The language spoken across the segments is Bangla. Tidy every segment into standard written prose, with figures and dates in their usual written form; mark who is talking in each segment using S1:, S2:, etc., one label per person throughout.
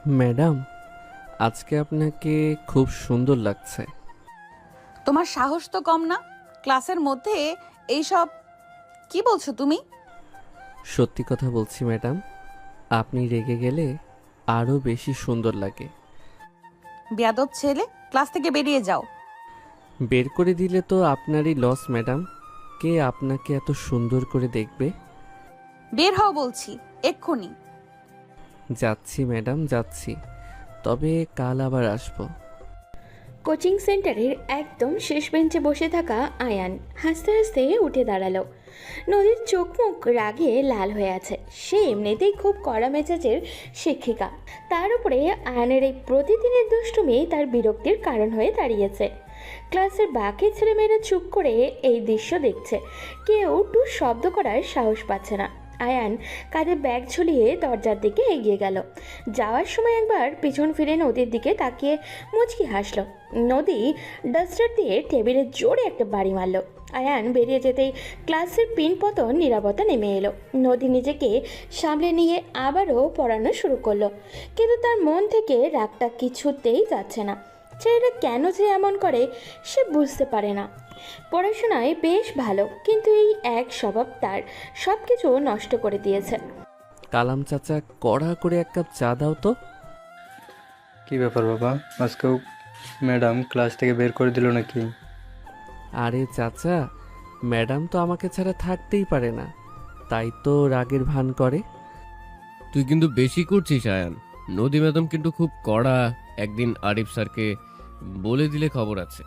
S1: ম্যাডাম, আজকে আপনাকে খুব সুন্দর লাগছে।
S2: তোমার সাহস তো কম না, ক্লাসের মধ্যে এইসব কি বলছো তুমি?
S1: সত্যি কথা বলছি ম্যাডাম, আপনি রেগে গেলে আরও বেশি সুন্দর লাগে।
S2: বেয়াদব ছেলে, ক্লাস থেকে বেরিয়ে যাও।
S1: বের করে দিলে তো আপনারই লস ম্যাডাম। কে আপনাকে এত সুন্দর করে দেখবে?
S2: বের হও বলছি, এক্ষুনি।
S1: যাচ্ছি ম্যাডাম, যাচ্ছি, তবে কাল আবার আসবো।
S3: কোচিং সেন্টারের একদম শেষ বেঞ্চে বসে থাকা আয়ান হাসতে হাসতে উঠে দাঁড়ালো। নদীর চোখ মুখ রাগে লাল হয়ে আছে। সে এমনিতেই খুব কড়া মেজাজের শিক্ষিকা, তার উপরে আয়ানের এই প্রতিদিনের দুষ্টুমি তার বিরক্তির কারণ হয়ে দাঁড়িয়েছে। ক্লাসের বাকি ছেলেমেয়েরা চুপ করে এই দৃশ্য দেখছে, কেউ টু শব্দ করার সাহস পাচ্ছে না। আয়ান কাঁধে ব্যাগ ঝুলিয়ে দরজার দিকে এগিয়ে গেল। যাওয়ার সময় একবার পিছন ফিরে নদীর দিকে তাকিয়ে মুচকি হাসল। নদী ডাস্টার দিয়ে টেবিলে জোরে একটা বাড়ি মারল। আয়ান বেরিয়ে যেতেই ক্লাসের পিন পতন নীরবতা নেমে এলো। নদী নিজেকে সামলে নিয়ে আবারও পড়ানো শুরু করলো, কিন্তু তার মন থেকে রাগটা কিছুতেই যাচ্ছে না। ছেলেটা কেন যে এমন করে সে বুঝতে পারে না। পড়াশোনায় বেশ ভালো, কিন্তু এই এক স্বভাব তার সব কিছু নষ্ট করে দিয়েছে।
S1: কালাম চাচা, কড়া করে এক কাপ চা দাও তো।
S4: কি ব্যাপার বাবা, আজকেও ম্যাডাম ক্লাস থেকে বের করে দিল নাকি?
S1: আরে চাচা, ম্যাডাম তো আমাকে ছাড়া থাকতেই পারে না, তাই তো রাগের ভান করে।
S5: তুই কিন্তু বেশি করছিস আয়ান। নদী ম্যাডাম কিন্তু খুব কড়া। একদিন আরিফ স্যারকে বলে দিলে খবর আছে।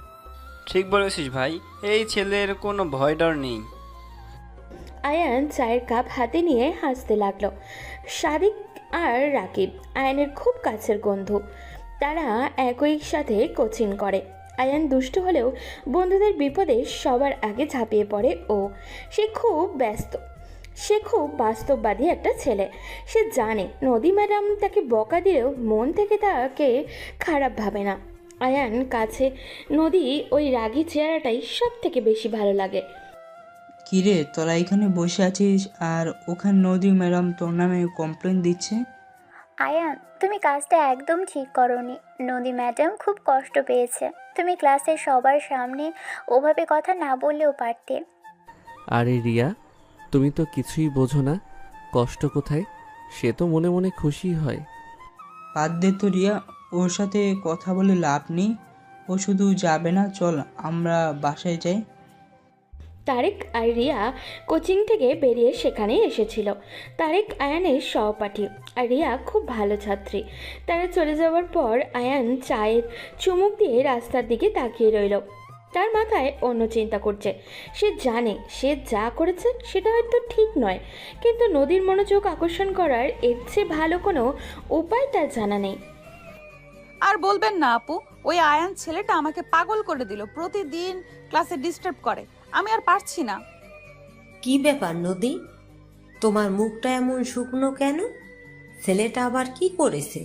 S6: ঠিক বলেছিস ভাই, এই ছেলের কোনো ভয় ডর নেই।
S3: আয়ান চায়ের কাপ হাতে নিয়ে হাসতে লাগলো। সাদিক আর রাকিব আয়ানের খুব কাছের বন্ধু, তারা একই সাথে কোচিং করে। আয়ান দুষ্ট হলেও বন্ধুদের বিপদে সবার আগে ঝাঁপিয়ে পড়ে ও। সে খুব ব্যস্ত, সে খুব বাস্তববাদী একটা ছেলে। সে জানে নদী ম্যাডাম তাকে বকা দিলেও মন থেকে তাকে খারাপ ভাবে না। আয়ান কাছে নদী ওই রাগী চেহারাটাই সব থেকে বেশি ভালো লাগে।
S7: কিরে, তোরা এখানে বসে আছিস আর ওখানে নদী ম্যাডাম তোর নামে কমপ্লেন দিচ্ছে?
S8: আয়ান, তুমি কাজটা একদম ঠিক করোনি। নদী ম্যাডাম খুব কষ্ট পেয়েছে। তুমি ক্লাসের সবার সামনে ওভাবে কথা না বললেও পারতে।
S1: আরে রিয়া, তুমি তো কিছুই বোঝো না, কষ্ট কোথায়। সে তো মনে মনে খুশি হয়।
S7: বাদ দে তো রিয়া, ওর সাথে কথা বলে লাভ নেই। ও শুধু যাবে না, চল আমরা বাসায় যাই।
S3: তারেক আর রিয়া কোচিং থেকে বেরিয়ে সেখানে এসেছিল। তারেক আয়ানের সহপাঠী আর রিয়া খুব ভালো ছাত্রী। তারা চলে যাওয়ার পর আয়ান চায়ের চুমুক দিয়ে রাস্তার দিকে তাকিয়ে রইল। তার মাথায় অন্য চিন্তা করছে। সে জানে সে যা করেছে সেটা হয়তো ঠিক নয়, কিন্তু নদীর মনোযোগ আকর্ষণ করার এর চেয়ে ভালো কোনো উপায় তার জানা নেই।
S2: আর বলবেন না আপু, ওই আয়ান ছেলেটা আমাকে পাগল করে দিল। প্রতিদিন ক্লাসে ডিস্টার্ব করে, আমি আর পারছি না।
S9: কি ব্যাপার নদী, তোমার মুখটা এমন শুকনো কেন? ছেলেটা আবার কি করেছে?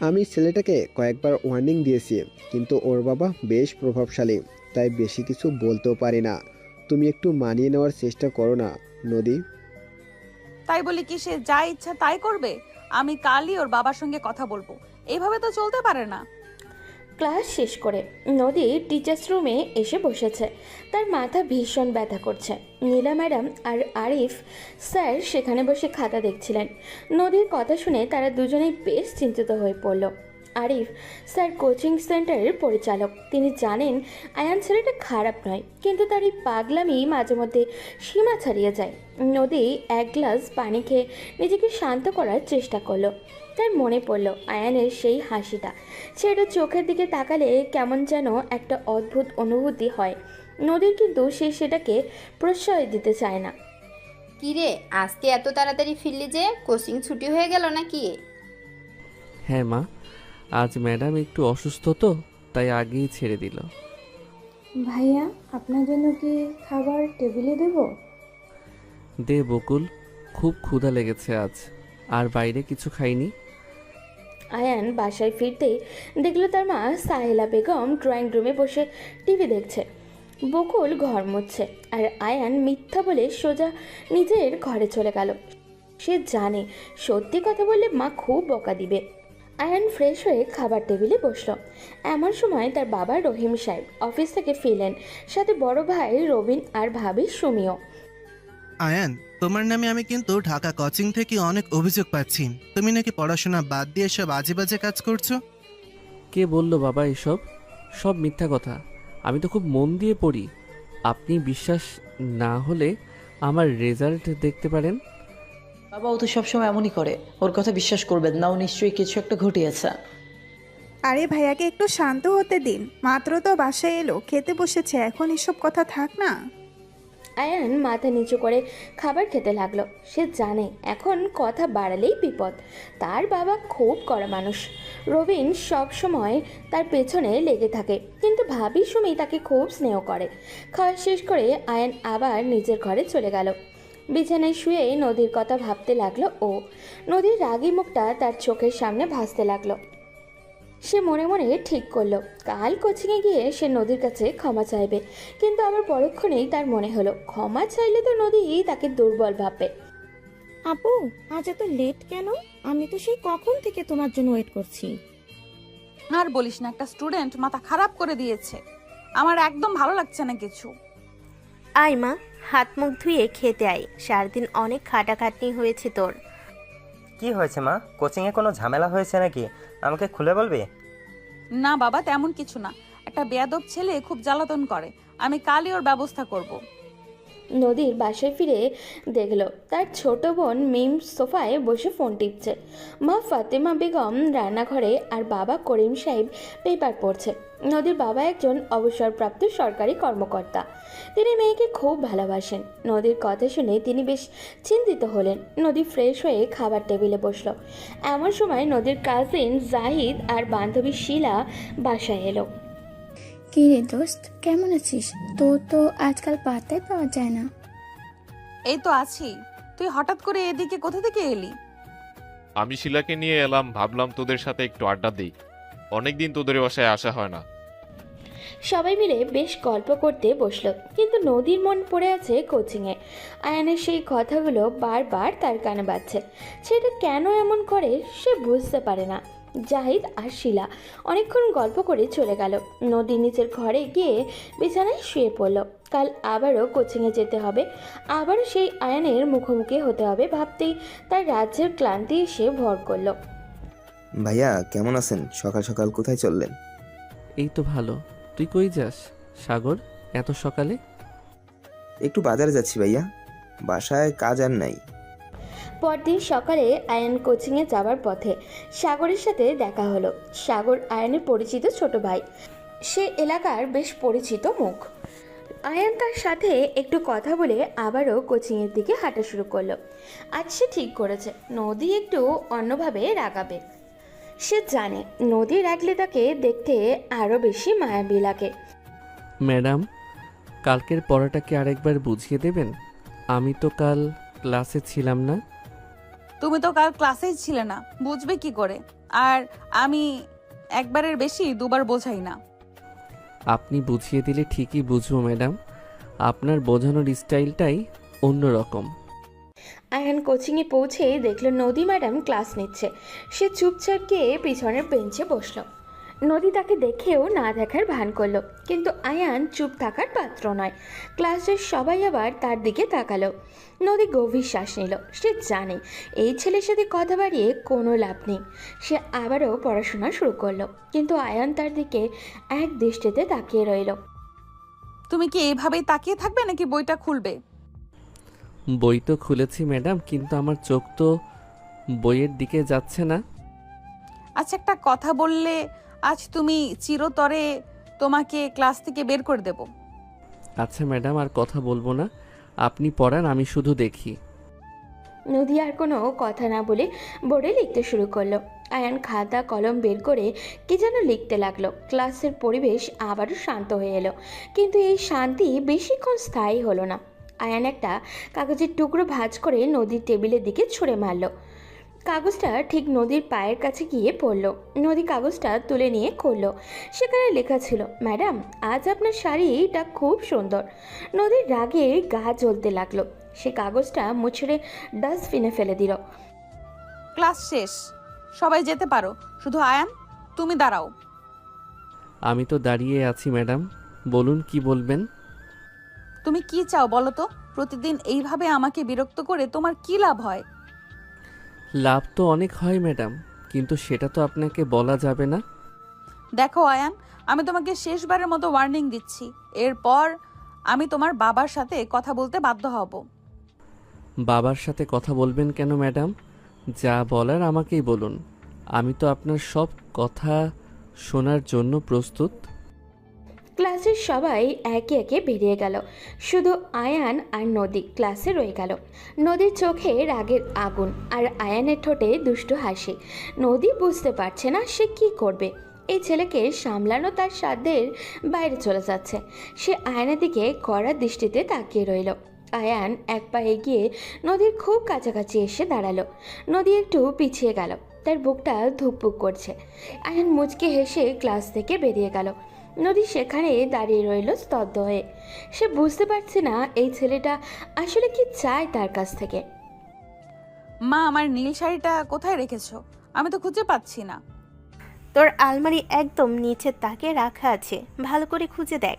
S10: আমি ছেলেটাকে কয়েকবার ওয়ার্নিং দিয়েছি, কিন্তু ওর বাবা বেশ প্রভাবশালী, তাই বেশি কিছু বলতেও পারি না। তুমি একটু মানিয়ে নেওয়ার চেষ্টা করো না নদী।
S2: তাই বলি কি সে যা ইচ্ছা তাই করবে? আমি কালই ওর বাবার সঙ্গে কথা বলবো। এইভাবে তো চলতে পারে না।
S3: ক্লাস শেষ করে নদী টিচার্স রুমে এসে বসেছে। তার মাথা ভীষণ ব্যথা করছে। নীলা ম্যাডাম আর আরিফ স্যার সেখানে বসে খাতা দেখছিলেন। নদীর কথা শুনে তারা দুজনেই বেশ চিন্তিত হয়ে পড়ল। আরিফ স্যার কোচিং সেন্টারের পরিচালক। তিনি জানেন আয়ান ছেলেটা খারাপ নয়, কিন্তু তার এই পাগলামি মাঝে মধ্যে সীমা ছাড়িয়ে যায়। নদী এক গ্লাস পানি খেয়ে নিজেকে শান্ত করার চেষ্টা করলো। তার মনে পড়ল আয়ানের সেই হাসিটা। ছেলেটা চোখের দিকে তাকালে কেমন যেন একটা অদ্ভুত অনুভূতি হয়। নদীর কিন্তু সে সেটাকে প্রশ্রয় দিতে চায় না।
S11: কিরে, আজকে এত তাড়াতাড়ি ফিরলি যে? কোচিং ছুটি হয়ে গেল নাকি?
S1: হ্যাঁ মা, আজ ম্যাডাম একটু অসুস্থ তো, তাই আগেই ছেড়ে দিল।
S12: ভাইয়া, আপনার জন্য কি খাবার টেবিলে দেব?
S1: দে বকুল, খুব ক্ষুধা লেগেছে আজ, আর বাইরে কিছু খাইনি।
S3: আয়ান বাসায় ফিরতেই দেখল তার মা সাহেলা বেগম ড্রয়িং রুমে বসে টিভি দেখছে। বকুল ঘর মুছছে, আর আয়ান মিথ্যা বলে সোজা নিজের ঘরে চলে গেল। সে জানে সত্যি কথা বললে মা খুব বকা দিবে। আয়ান ফ্রেশ হয়ে খাবার টেবিলে বসলো। এমন সময় তার বাবা রহিম সাহেব অফিস থেকে ফিরলেন, সাথে বড় ভাই রবিন আর ভাবি সুমিও।
S13: আয়ান, তোমার নামে আমি কিন্তু ঢাকা কোচিং থেকে অনেক অভিযোগ পাচ্ছি। তুমি নাকি পড়াশোনা বাদ দিয়ে সব আজে বাজে কাজ করছো।
S1: কে বলল বাবা এসব? সব মিথ্যা কথা। আমি তো খুব মন দিয়ে পড়ি। আপনি বিশ্বাস না হলে আমার রেজাল্ট দেখতে পারেন।
S14: বাবা, ও তো সবসময় এমনই করে। ওর কথা বিশ্বাস করবেন না, ও নিশ্চয়ই কিছু একটা ঘটিয়েছে।
S15: আরে ভাইয়াকে একটু শান্ত হতে দিন, মাত্র তো বাসায় এলো, খেতে বসেছে, এখন এসব কথা থাক না।
S3: আয়ান মাথা নিচু করে খাবার খেতে লাগলো। সে জানে এখন কথা বাড়ালেই বিপদ। তার বাবা খুব কড়া মানুষ। রবিন সব সময় তার পেছনে লেগে থাকে, কিন্তু ভাবি সুমি তাকে খুব স্নেহ করে। খাওয়া শেষ করে আয়ান আবার নিজের ঘরে চলে গেল। বিছানায় শুয়ে নদীর কথা ভাবতে লাগলো ও। নদীর রাগী মুখটা তার চোখের সামনে ভাসতে লাগলো। সে মনে মনে ঠিক করলো কাল কোচিংয়ে গিয়ে সে নদীর কাছে ক্ষমা চাইবে, কিন্তু আবার পরক্ষণেই তার মনে হলো ক্ষমা চাইলে তো নদী তাকে দুর্বল ভাববে।
S12: আপু, আজ এত লেট কেন? আমি তো সেই কখন থেকে তোমার জন্য ওয়েট করছি।
S2: আর বলিস না, একটা স্টুডেন্ট মাথা খারাপ করে দিয়েছে। আমার একদম ভালো লাগছে না কিছু।
S16: আয় মা, হাত মুখ ধুয়ে খেতে আয়। সারাদিন অনেক খাটাখাটনি হয়েছে তোর।
S17: কি হয়েছে মা? কোচিংয়ে কোনো ঝামেলা হয়েছে নাকি? আমাকে খুলে বলবি?
S2: না বাবা, তেমন কিছু না। একটা বেয়াদব ছেলে খুব জ্বালাতন করে। আমি কালই ওর ব্যবস্থা করব।
S3: নদীর বাসায় ফিরে দেখলো তার ছোট বোন মিম সোফায় বসে ফোন টিপছে। মা ফাতেমা বেগম রান্নাঘরে আর বাবা করিম সাহেব পেপার পড়ছে। নদীর বাবা একজন অবসরপ্রাপ্ত সরকারি কর্মকর্তা। তিনি মেয়েকে খুব ভালোবাসেন। নদীর কথা শুনে তিনি বেশ চিন্তিত হলেন। নদী ফ্রেশ হয়ে খাবার টেবিলে বসলো। এমন সময় নদীর কাজিন জাহিদ আর বান্ধবী শিলা বাসায় এলো।
S12: কি রে দোস্ত, কেমন আছিস? তোর তো আজকাল পাত্তাই পাওয়া যায় না।
S2: এই তো আছি। তুই হঠাৎ করে এদিকে কোথা থেকে এলি?
S18: আমি শিলাকে নিয়ে এলাম, ভাবলাম তোদের সাথে একটু আড্ডা দিই। অনেকদিন তোদের বাসায় আসা হয় না।
S3: সবাই মিলে বেশ গল্প করতে বসলো, কিন্তু নদীর মন পড়ে আছে কোচিংয়ে। আয়ানের সেই কথাগুলো বারবার তার কানে বাজছে। সেটা কেন এমন করে সে বুঝতে পারে না। জাহিদ আর শিলা অনেকক্ষণ গল্প করে চলে গেল। নদী নিচের ঘরে গিয়ে বিছানায় শুয়ে পড়ল। কাল আবারও কোচিংয়ে যেতে হবে, আবারও সেই আয়ানের মুখোমুখি হতে হবে ভাবতেই তার রাজ্যের ক্লান্তি এসে ভর করলো।
S19: ভাইয়া কেমন আছেন? সকাল সকাল কোথায় চললেন?
S1: এই তো ভালো। তুই কই যাস সাগর এত সকালে?
S19: একটু বাজারে যাচ্ছি ভাইয়া, বাসায় কাজ আর নাই।
S3: পরদিন সকালে আয়ান কোচিংয়ে যাওয়ার পথে সাগরের সাথে দেখা হলো। সাগর আয়ানের পরিচিত ছোট ভাই। সে এলাকার বেশ পরিচিত মুখ। আয়ান তার সাথে একটু কথা বলে আবারও কোচিংয়ের দিকে হাঁটা শুরু করলো। আজ সে ঠিক করেছে নদী একটু অন্যভাবে রাগাবে। সে জানে নদী রাগলে তাকে দেখতে আরও বেশি মায়াবী লাগে।
S1: ম্যাডাম, কালকের পড়াটা কি আরেকবার বুঝিয়ে দেবেন? আমি তো কাল ক্লাসে ছিলাম না।
S2: তুমি তো কাল ক্লাসেই ছিলে না, বুঝবে কি করে? আর আমি একবারের বেশি দুবার বোঝাই না।
S1: আপনি বুঝিয়ে দিলে ঠিকই বুঝবো ম্যাডাম। আপনার বোঝানোর স্টাইলটাই অন্যরকম।
S3: আয়ান কোচিংয়ে পৌঁছে দেখলো নদী ম্যাডাম ক্লাস নিচ্ছে। সে চুপচাপ গিয়ে পিছনের বেঞ্চে বসলো। নদী তাকে দেখেও না দেখার ভান করলো, কিন্তু আয়ান চুপ থাকার পাত্র নয়। ক্লাসের সবাই আবার তার দিকে তাকালো। নদী গভীর শ্বাস নিল। সে জানে এই ছেলের সাথে কথা বাড়িয়ে কোনো লাভ নেই। সে আবারও পড়াশোনা শুরু করলো, কিন্তু আয়ান তার দিকে এক দৃষ্টিতে তাকিয়ে রইল।
S2: তুমি কি এইভাবেই তাকিয়ে থাকবে নাকি বইটা খুলবে?
S1: বই তো খুলেছি ম্যাডাম, কিন্তু আমার চোখ তো বইয়ের দিকে যাচ্ছে না।
S2: আচ্ছা, একটা কথা বললে আজ তুমি চিরতরে তোমাকে ক্লাস থেকে বের করে দেব।
S1: আচ্ছা ম্যাডাম, আর কথা বলবো না। আপনি পড়ান, আমি শুধু দেখি।
S3: নদী আর কোনো কথা না বলে বোর্ডে লিখতে শুরু করলো। আয়ান খাতা কলম বের করে কি যেন লিখতে লাগলো। ক্লাসের পরিবেশ আবারও শান্ত হয়ে এলো, কিন্তু এই শান্তি বেশিক্ষণ স্থায়ী হলো না। আয়ান একটা কাগজের টুকরো ভাঁজ করে নদীর টেবিলের দিকে ছুঁড়ে মারল। কাগজটা ঠিক নদীর পায়ের কাছে গিয়ে পড়ল। নদী কাগজটা তুলে নিয়ে খুলল। সেখানে লেখা ছিল, ম্যাডাম আজ আপনার শাড়িটা খুব সুন্দর। নদীর রাগে গা জ্বলতে লাগলো। সে কাগজটা মুছড়ে ডাস্টবিনে ফেলে দিল।
S2: ক্লাস শেষ, সবাই যেতে পারো, শুধু আয়ান তুমি দাঁড়াও।
S1: আমি তো দাঁড়িয়ে আছি ম্যাডাম, বলুন কি বলবেন।
S2: তুমি কি চাও বলো তো? প্রতিদিন এইভাবে আমাকে বিরক্ত করে তোমার কি লাভ হয়?
S1: লাভ তো অনেক হয় ম্যাডাম, কিন্তু সেটা তো আপনাকে বলা যাবে না।
S2: দেখো আয়ান, আমি তোমাকে শেষবারের মতো ওয়ার্নিং দিচ্ছি, এরপর আমি তোমার বাবার সাথে কথা বলতে বাধ্য হব।
S1: বাবার সাথে কথা বলবেন কেন ম্যাডাম? যা বলার আমাকেই বলুন, আমি তো আপনার সব কথা শোনার জন্য প্রস্তুত।
S3: ক্লাসের সবাই একে একে বেরিয়ে গেল, শুধু আয়ান আর নদী ক্লাসে রয়ে গেল। নদীর চোখে রাগের আগুন আর আয়ানের ঠোঁটে দুষ্টু হাসি। নদী বুঝতে পারছে না সে কি করবে। এই ছেলেকে সামলানো তার সাধ্যের বাইরে চলে যাচ্ছে। সে আয়ানের দিকে কড়া দৃষ্টিতে তাকিয়ে রইল। আয়ান এক পা এগিয়ে নদীর খুব কাছাকাছি এসে দাঁড়ালো। নদী একটু পিছিয়ে গেল, তার বুকটা ধুকপুক করছে। আয়ান মুচকে হেসে ক্লাস থেকে বেরিয়ে গেল। নদী সেখানে দাঁড়িয়ে রইল স্তব্ধ হয়ে। সে বুঝতে পারছে না এই ছেলেটা আসলে কি চায় তার কাছ থেকে।
S2: মা, আমার নীল শাড়িটা কোথায় রেখেছো? আমি তো খুঁজে পাচ্ছি না।
S16: তোর আলমারি একদম নিচের তাকে রাখা আছে, ভালো করে খুঁজে দেখ।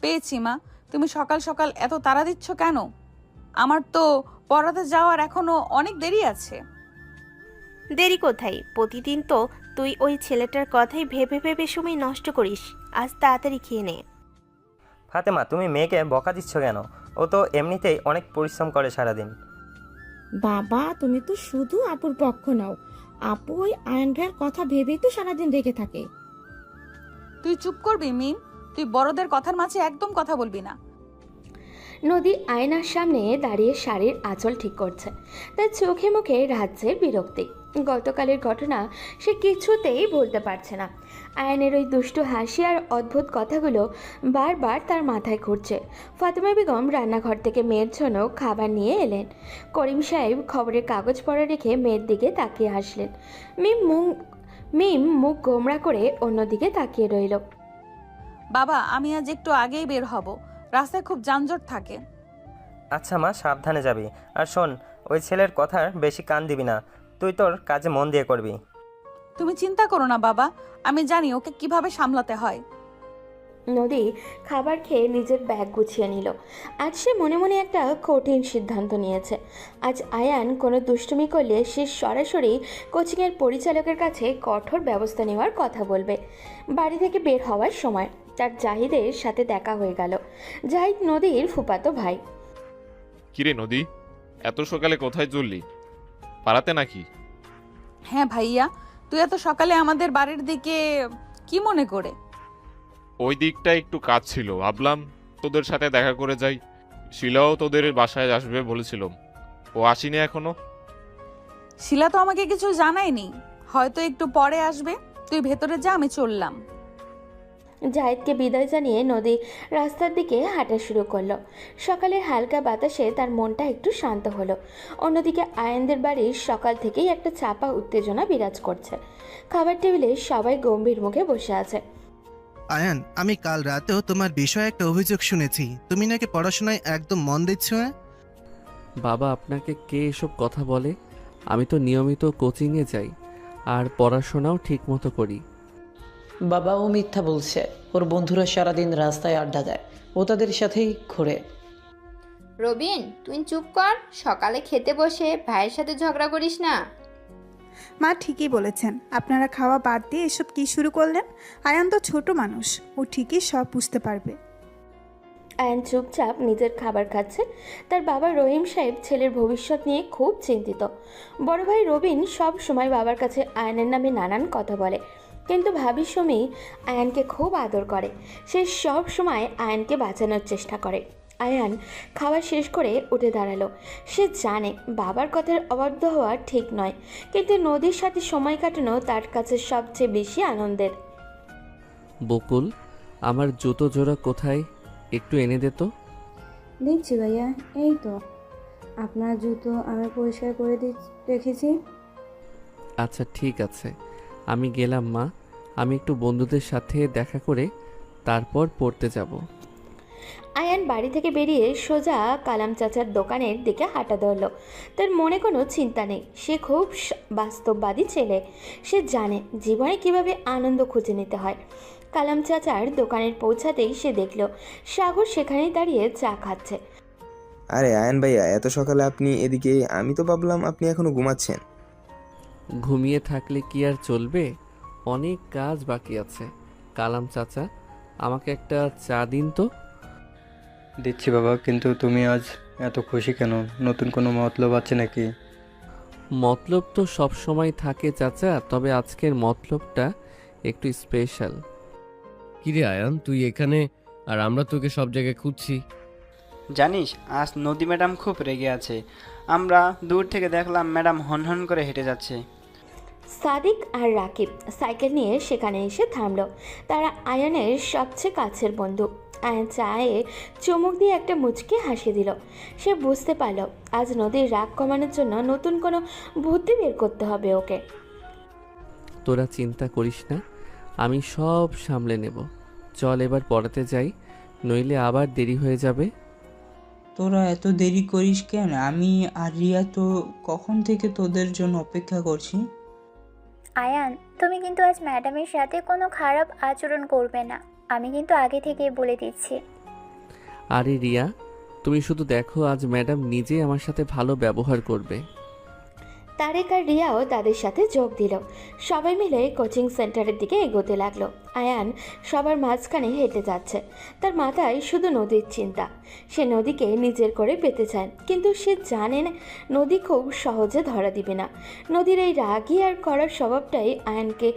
S2: পেয়েছি মা। তুমি সকাল সকাল এত তাড়া দিচ্ছ কেন? আমার তো পড়াতে যাওয়ার এখনো অনেক দেরি আছে।
S16: দেরি কোথায়, প্রতিদিন তো তুই ওই ছেলেটার কথাই ভেবে ভেবে সময় নষ্ট করিস। আজ তাড়াতাড়ি খেয়ে নে।
S17: ফাতেমা, তুমি মেয়েকে বকা দিচ্ছ কেন? ও তো এমনিতেই অনেক পরিশ্রম করে সারাদিন।
S12: বাবা, তুমি তো শুধু আপুর পক্ষ নাও। আপু ওই আয়ন ভাইয়ের কথা ভেবেই তো সারাদিন রেগে থাকে।
S2: তুই চুপ করবি মিম? তুই বড়দের কথার মাঝে একদম কথা বলবি না।
S3: নদী আয়নার সামনে দাঁড়িয়ে শাড়ির আঁচল ঠিক করছে। তার চোখে মুখে রাজ্যের বিরক্তি। গতকালের ঘটনা সে কিছুতেই বলতে পারছে না। আয়নের ওই দুষ্টু হাসি আর অদ্ভুত কথাগুলো বারবার তার মাথায় ঘুরছে। ফাতেমা বেগম রান্নাঘর থেকে মেয়ের জন্য খাবার নিয়ে এলেন। করিম সাহেব খবরের কাগজ পড়া রেখে মেয়ের দিকে তাকিয়ে হাসলেন। মিম মুখ গোমড়া করে অন্যদিকে তাকিয়ে রইল।
S2: বাবা, আমি আজ একটু আগেই বের হব, রাস্তায় খুব যানজট থাকে।
S17: আচ্ছা মা, সাবধানে যাবি। আর শোন, ওই ছেলের কথার বেশি কান দিবি না। তুই তোর কাজে মন দিয়ে করবি।
S2: তুমি চিন্তা করো না বাবা, আমি জানি ওকে কিভাবে সামলাতে হয়।
S3: নদী খাবার খেয়ে নিজের ব্যাগ গুছিয়ে নিল। আজ সে মনে মনে একটা কঠিন সিদ্ধান্ত নিয়েছে। আজ আয়ান কোনো দুষ্টুমি করলে সে সরাসরি কোচিংয়ের পরিচালকের কাছে কঠোর ব্যবস্থা নেওয়ার কথা বলবে। বাড়ি থেকে বের হওয়ার সময় তার জাহিদের সাথে দেখা হয়ে গেল। জাহিদ নদীর ফুফাতো ভাই।
S18: কিরে নদী, এত সকালে কোথায় চললি? পাড়াতে নাকি?
S2: হ্যাঁ ভাইয়া, তুই এত সকালে আমাদের বাড়ির দিকে কি মনে করে?
S18: ওই দিকটা একটু কাজ ছিল, ভাবলাম তোদের সাথে দেখা করে যাই। শিলাও তোদের বাসায় আসবে বলেছিলাম, ও আসেনি এখনো।
S2: শিলা তো আমাকে কিছু জানায়নি, হয়তো একটু পরে আসবে। তুই ভেতরে যা, আমি চললাম।
S3: জাহিদকে বিদায় জানিয়ে নদী রাস্তার দিকে হাঁটা শুরু করলো। সকালের হালকা বাতাসে তার মনটা একটু শান্ত হলো। অন্যদিকে আয়ানদের বাড়ির সকাল থেকেই একটা চাপা উত্তেজনা বিরাজ করছে। খাবার টেবিলে সবাই গম্ভীর মুখে বসে আছে।
S13: আয়ান, আমি কাল রাতেও তোমার বিষয়ে একটা অভিযোগ শুনেছি। তুমি নাকি পড়াশোনায় একদম মন দিচ্ছ।
S1: বাবা, আপনাকে কে এসব কথা বলে? আমি তো নিয়মিত কোচিংয়ে যাই আর পড়াশোনাও ঠিক মতো করি।
S14: বাবা, ও মিথ্যা বলছে। ওর বন্ধুরা সারাদিন রাস্তায় আড্ডা দেয়, ও তাদের সাথেই ঘোরে।
S11: রবিন, তুই চুপ কর। সকালে খেতে বসে ভাইয়ের সাথে ঝগড়া করিস না।
S15: মা ঠিকই বলেছেন, আপনারা খাওয়া বাদ দিয়ে এসব কি শুরু করলেন? আয়ান তো ছোট মানুষ, ও ঠিকই সব বুঝতে পারবে।
S3: আয়ান চুপচাপ নিজের খাবার খাচ্ছে। তার বাবা রহিম সাহেব ছেলের ভবিষ্যৎ নিয়ে খুব চিন্তিত। বড় ভাই রবিন সব সময় বাবার কাছে আয়ানের নামে নানান কথা বলে, কিন্তু ভাবি সুমি আয়ানকে খুব আদর করে। সে সব সময় আয়ানকে বাঁচানোর চেষ্টা করে। আয়ান খাওয়া শেষ করে উঠে দাঁড়ালো। সে জানে বাবার কথার অবাধ্য হওয়া ঠিক নয়, কিন্তু নদীর সাথে সময় কাটানো তার কাছে সবচেয়ে বেশি আনন্দের।
S1: বকুল, আমার জুতো জোড়া কোথায়, একটু এনে দে তো।
S20: দেখছি ভাইয়া, এই তো আপনার জুতো আমি পরিষ্কার করে রেখেছি।
S1: আচ্ছা ঠিক আছে, আমি গেলাম মা। আমি একটু বন্ধুদের সাথে দেখা করে তারপর পড়তে যাব।
S3: আয়ান বাড়ি থেকে বেরিয়ে সোজা কালাম চাচার দোকানের দিকে হাঁটা ধরল। তার মনে কোনো চিন্তা নেই, সে খুব বাস্তববাদী ছেলে। সে জানে জীবনে কিভাবে আনন্দ খুঁজে নিতে হয়। কালাম চাচার দোকানের পৌঁছাতেই সে দেখল সাগর সেখানেই দাঁড়িয়ে চা খাচ্ছে।
S19: আরে আয়ান ভাইয়া, এত সকালে আপনি এদিকে? আমি তো ভাবলাম আপনি এখনো ঘুমাচ্ছেন।
S1: ঘুমিয়ে থাকলে কি আর চলবে, অনেক কাজ বাকি আছে। কালাম চাচা, আমাকে একটা চা দিন তো।
S4: দিচ্ছি বাবা, কিন্তু তুমি আজ এত খুশি কেন? নতুন কোনো মতলব আছে নাকি?
S1: মতলব তো সব সময় থাকে চাচা, তবে আজকের মতলবটা একটু স্পেশাল।
S5: কিরে আয়ান, তুই এখানে আর আমরা তোকে সব জায়গায় খুঁজছি।
S6: জানিস, আজ নদী ম্যাডাম খুব রেগে আছে। আমরা দূর থেকে দেখলাম ম্যাডাম হনহন করে হেঁটে যাচ্ছে।
S3: সাদিক আর রাকিব সাইকেল নিয়ে সেখানে এসে থামল। তারা আয়ানের সবচেয়ে কাছের বন্ধু। আয়ান চায়ে চুমুক দিয়ে একটা মুচকি হাসি দিল। সে বুঝতে পারল আজ নদীর রাগ কমানোর জন্য নতুন কোনো বুদ্ধি বের করতে হবে ওকে।
S1: তোরা চিন্তা করিস না, আমি সব সামলে নেব। চল এবার পড়াতে যাই, নইলে আবার দেরি হয়ে যাবে।
S7: তোরা এত দেরি করিস কেন? আমি আর রিয়া তো কখন থেকে তোদের জন্য অপেক্ষা করছি।
S8: আয়ান, তুমি কিন্তু আজ ম্যাডামের সাথে কোনো খারাপ আচরণ করবে না, আমি কিন্তু আগে থেকেই বলে দিচ্ছি।
S1: আরে রিয়া, তুমি শুধু দেখো, আজ ম্যাডাম নিজে আমার সাথে ভালো ব্যবহার করবে।
S3: তারেক আর রিয়াও তাদের সাথে যোগ দিল। সবাই মিলে কোচিং সেন্টারের দিকে এগোতে লাগলো। আয়ান সবার মাঝখানে হেঁটে যাচ্ছে। তার মাথায় শুধু নদীর চিন্তা। সে নদীকে নিজের করে পেতে চায়, কিন্তু সে জানে না নদী খুব সহজে ধরা দিবে না। নদীর এই রাগী আর করার স্বভাবটাই আয়ানকে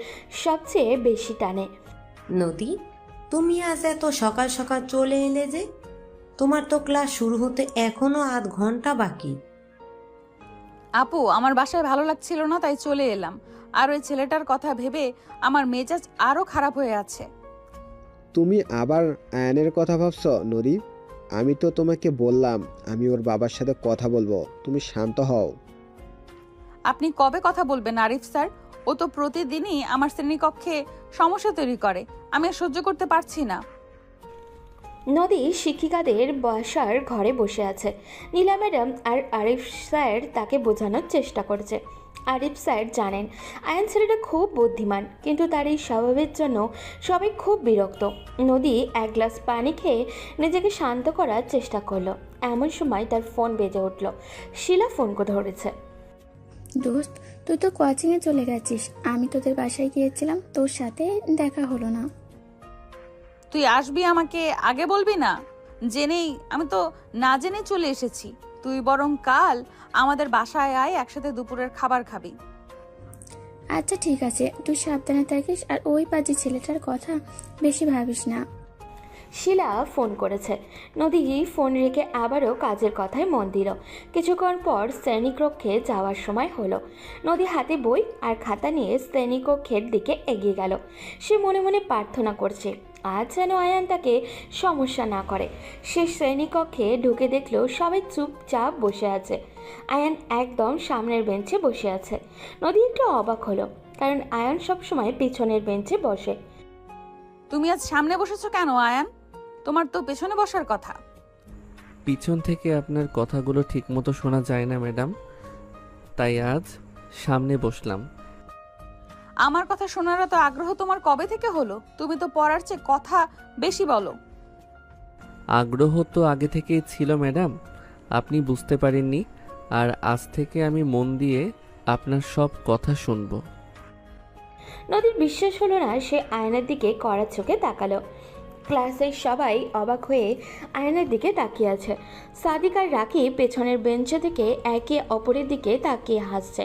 S3: সবচেয়ে বেশি টানে।
S9: নদী, তুমি আজ এত সকাল সকাল চলে এলে যে? তোমার তো ক্লাস শুরু হতে এখনো আধ ঘন্টা বাকি।
S2: আপু, আমার বাসায় ভালো লাগছিল না, তাই চলে এলাম। আর ওই ছেলেটার কথা ভেবে আমার মেজাজ আরো খারাপ হয়ে আছে।
S10: তুমি আবার আয়ানের কথা ভাবছো নদী? আমি তো তোমাকে বললাম আমি ওর বাবার সাথে কথা বলবো, তুমি শান্ত হও।
S2: আপনি কবে কথা বলবেন আরিফ স্যার? ও তো প্রতিদিনই আমার শ্রেণীকক্ষে সমস্যা তৈরি করে, আমি আর সহ্য করতে পারছি না।
S3: নদী শিক্ষিকাদের বাসার ঘরে বসে আছে। নীলা ম্যাডাম আর আরিফ স্যার তাকে বোঝানোর চেষ্টা করছে। আরিফ স্যার জানেন আয়ান ছেলেটা খুব বুদ্ধিমান, কিন্তু তার এই স্বভাবের জন্য সবাই খুব বিরক্ত। নদী এক গ্লাস পানি খেয়ে নিজেকে শান্ত করার চেষ্টা করলো। এমন সময় তার ফোন বেজে উঠল। শিলা ফোন করে ধরেছে।
S20: দোস্ত, তুই তো কোচিংয়ে চলে গেছিস, আমি তোদের বাসায় গিয়েছিলাম, তোর সাথে দেখা হলো না।
S2: তুই আসবি আমাকে আগে বলবি না? জেনেই আমি তো না জেনে চলে এসেছি। তুই বরং কাল আমাদের বাসায় আয়, একসাথে দুপুরের খাবার খাবি।
S20: আচ্ছা ঠিক আছে, তুই সাবধানে থাকিস আর ওই পাজি ছেলেটার কথা বেশি ভাবিস না।
S3: শিলা ফোন করেছে। নদী ফোন রেখে আবারও কাজের কথায় মন দিল। কিছুক্ষণ পর শ্রেণীকক্ষে যাওয়ার সময় হলো। নদী হাতে বই আর খাতা নিয়ে শ্রেণীকক্ষের দিকে এগিয়ে গেল। সে মনে মনে প্রার্থনা করছে আজ যেন আয়ান তাকে সমস্যা না করে। সে শ্রেণীকক্ষে ঢুকে দেখলো সবাই চুপচাপ বসে আছে। আয়ান একদম সামনের বেঞ্চে বসে আছে। নদী একটু অবাক হলো, কারণ আয়ান সবসময় পিছনের বেঞ্চে বসে।
S2: তুমি আজ সামনে বসেছো কেন আয়ান? তোমার তো পেছনে বসার কথা।
S1: পিছন থেকে আপনার কথাগুলো ঠিকমতো শোনা যায় না ম্যাডাম, তাই আজ সামনে বসলাম।
S2: আমার কথা শোনার তো আগ্রহ তোমার কবে থেকে হলো? তুমি তো পড়ার চেয়ে কথা বেশি বলো।
S1: আগ্রহ তো আগে থেকেই ছিল ম্যাডাম, আপনি বুঝতে পারেননি। আর আজ থেকে আমি মন দিয়ে আপনার সব কথা শুনবো।
S3: নদীর বিশ্বাস হলো না। সে আয়নার দিকে কড়া চোখে তাকালো। ক্লাসের সবাই অবাক হয়ে আয়নার দিকে তাকিয়ে আছে। সাদিক আর রাকিব পেছনের বেঞ্চে থেকে একে অপরের দিকে তাকিয়ে হাসছে।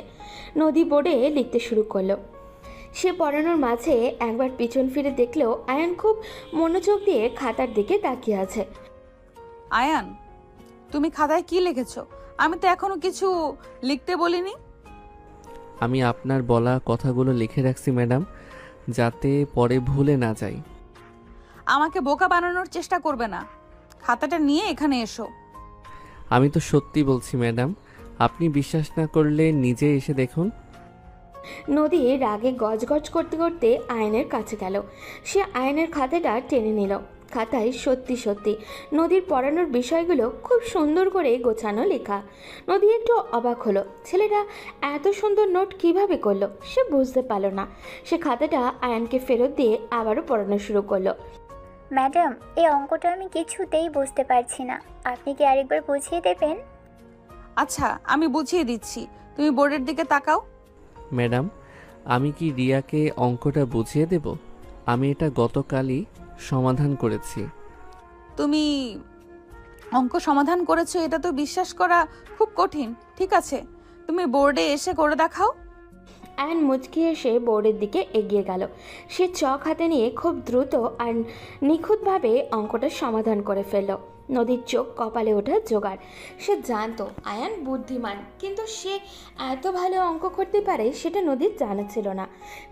S3: নদী বোর্ডে লিখতে শুরু করলো। সে পড়ানোর মাঝে একবার পিছন ফিরে দেখলেও আয়ান খুব মনোযোগ দিয়ে খাতার দিকে তাকিয়ে আছে।
S2: আয়ান, তুমি খাতায় কি লিখেছো? আমি তো এখনো কিছু লিখতে বলিনি।
S1: আমি আপনার বলা কথাগুলো লিখে রাখছি ম্যাডাম, যাতে পরে ভুলে না যাই।
S2: আমাকে বোকা বানানোর চেষ্টা করবে না। খাতাটা নিয়ে এখানে এসো।
S1: আমি তো সত্যি বলছি ম্যাডাম, আপনি বিশ্বাস না করলে নিজে এসে দেখুন।
S3: নদী রাগে গজগজ করতে করতে আয়নের কাছে গেল। সে আয়নের খাতাটা টেনে নিল। খাতায় সত্যি সত্যি নদীর পড়ানোর বিষয়গুলো খুব সুন্দর করে গোছানো লেখা। নদী একটু অবাক হলো, ছেলেটা এত সুন্দর নোট কিভাবে করলো সে বুঝতে পারল না। সে খাতাটা আয়ানকে ফেরত দিয়ে আবারও পড়ানো শুরু করলো।
S8: ম্যাডাম, এই অঙ্কটা আমি কিছুতেই বুঝতে পারছি না, আপনি কি আরেকবার বুঝিয়ে দেবেন?
S2: আচ্ছা, আমি বুঝিয়ে দিচ্ছি, তুমি বোর্ডের দিকে তাকাও।
S1: ম্যাডাম, আমি কি রিয়াকে অঙ্কটা বুঝিয়ে দেব? আমি এটা গতকালই সমাধান করেছি।
S2: তুমি অঙ্ক সমাধান করেছো এটা তো বিশ্বাস করা খুব কঠিন। ঠিক আছে, তুমি বোর্ডে এসে করে দেখাও।
S3: আয়ান মুচকি এসে বোর্ডের দিকে এগিয়ে গেল। সে চক হাতে নিয়ে খুব দ্রুত আর নিখুঁতভাবে অঙ্কটা সমাধান করে ফেলল। নদীর চোখ কপালে ওঠা জোগাড়। সে জানতো আয়ান বুদ্ধিমান, কিন্তু সে এত ভালো অঙ্ক করতে পারে সেটা নদীর জানা ছিল না।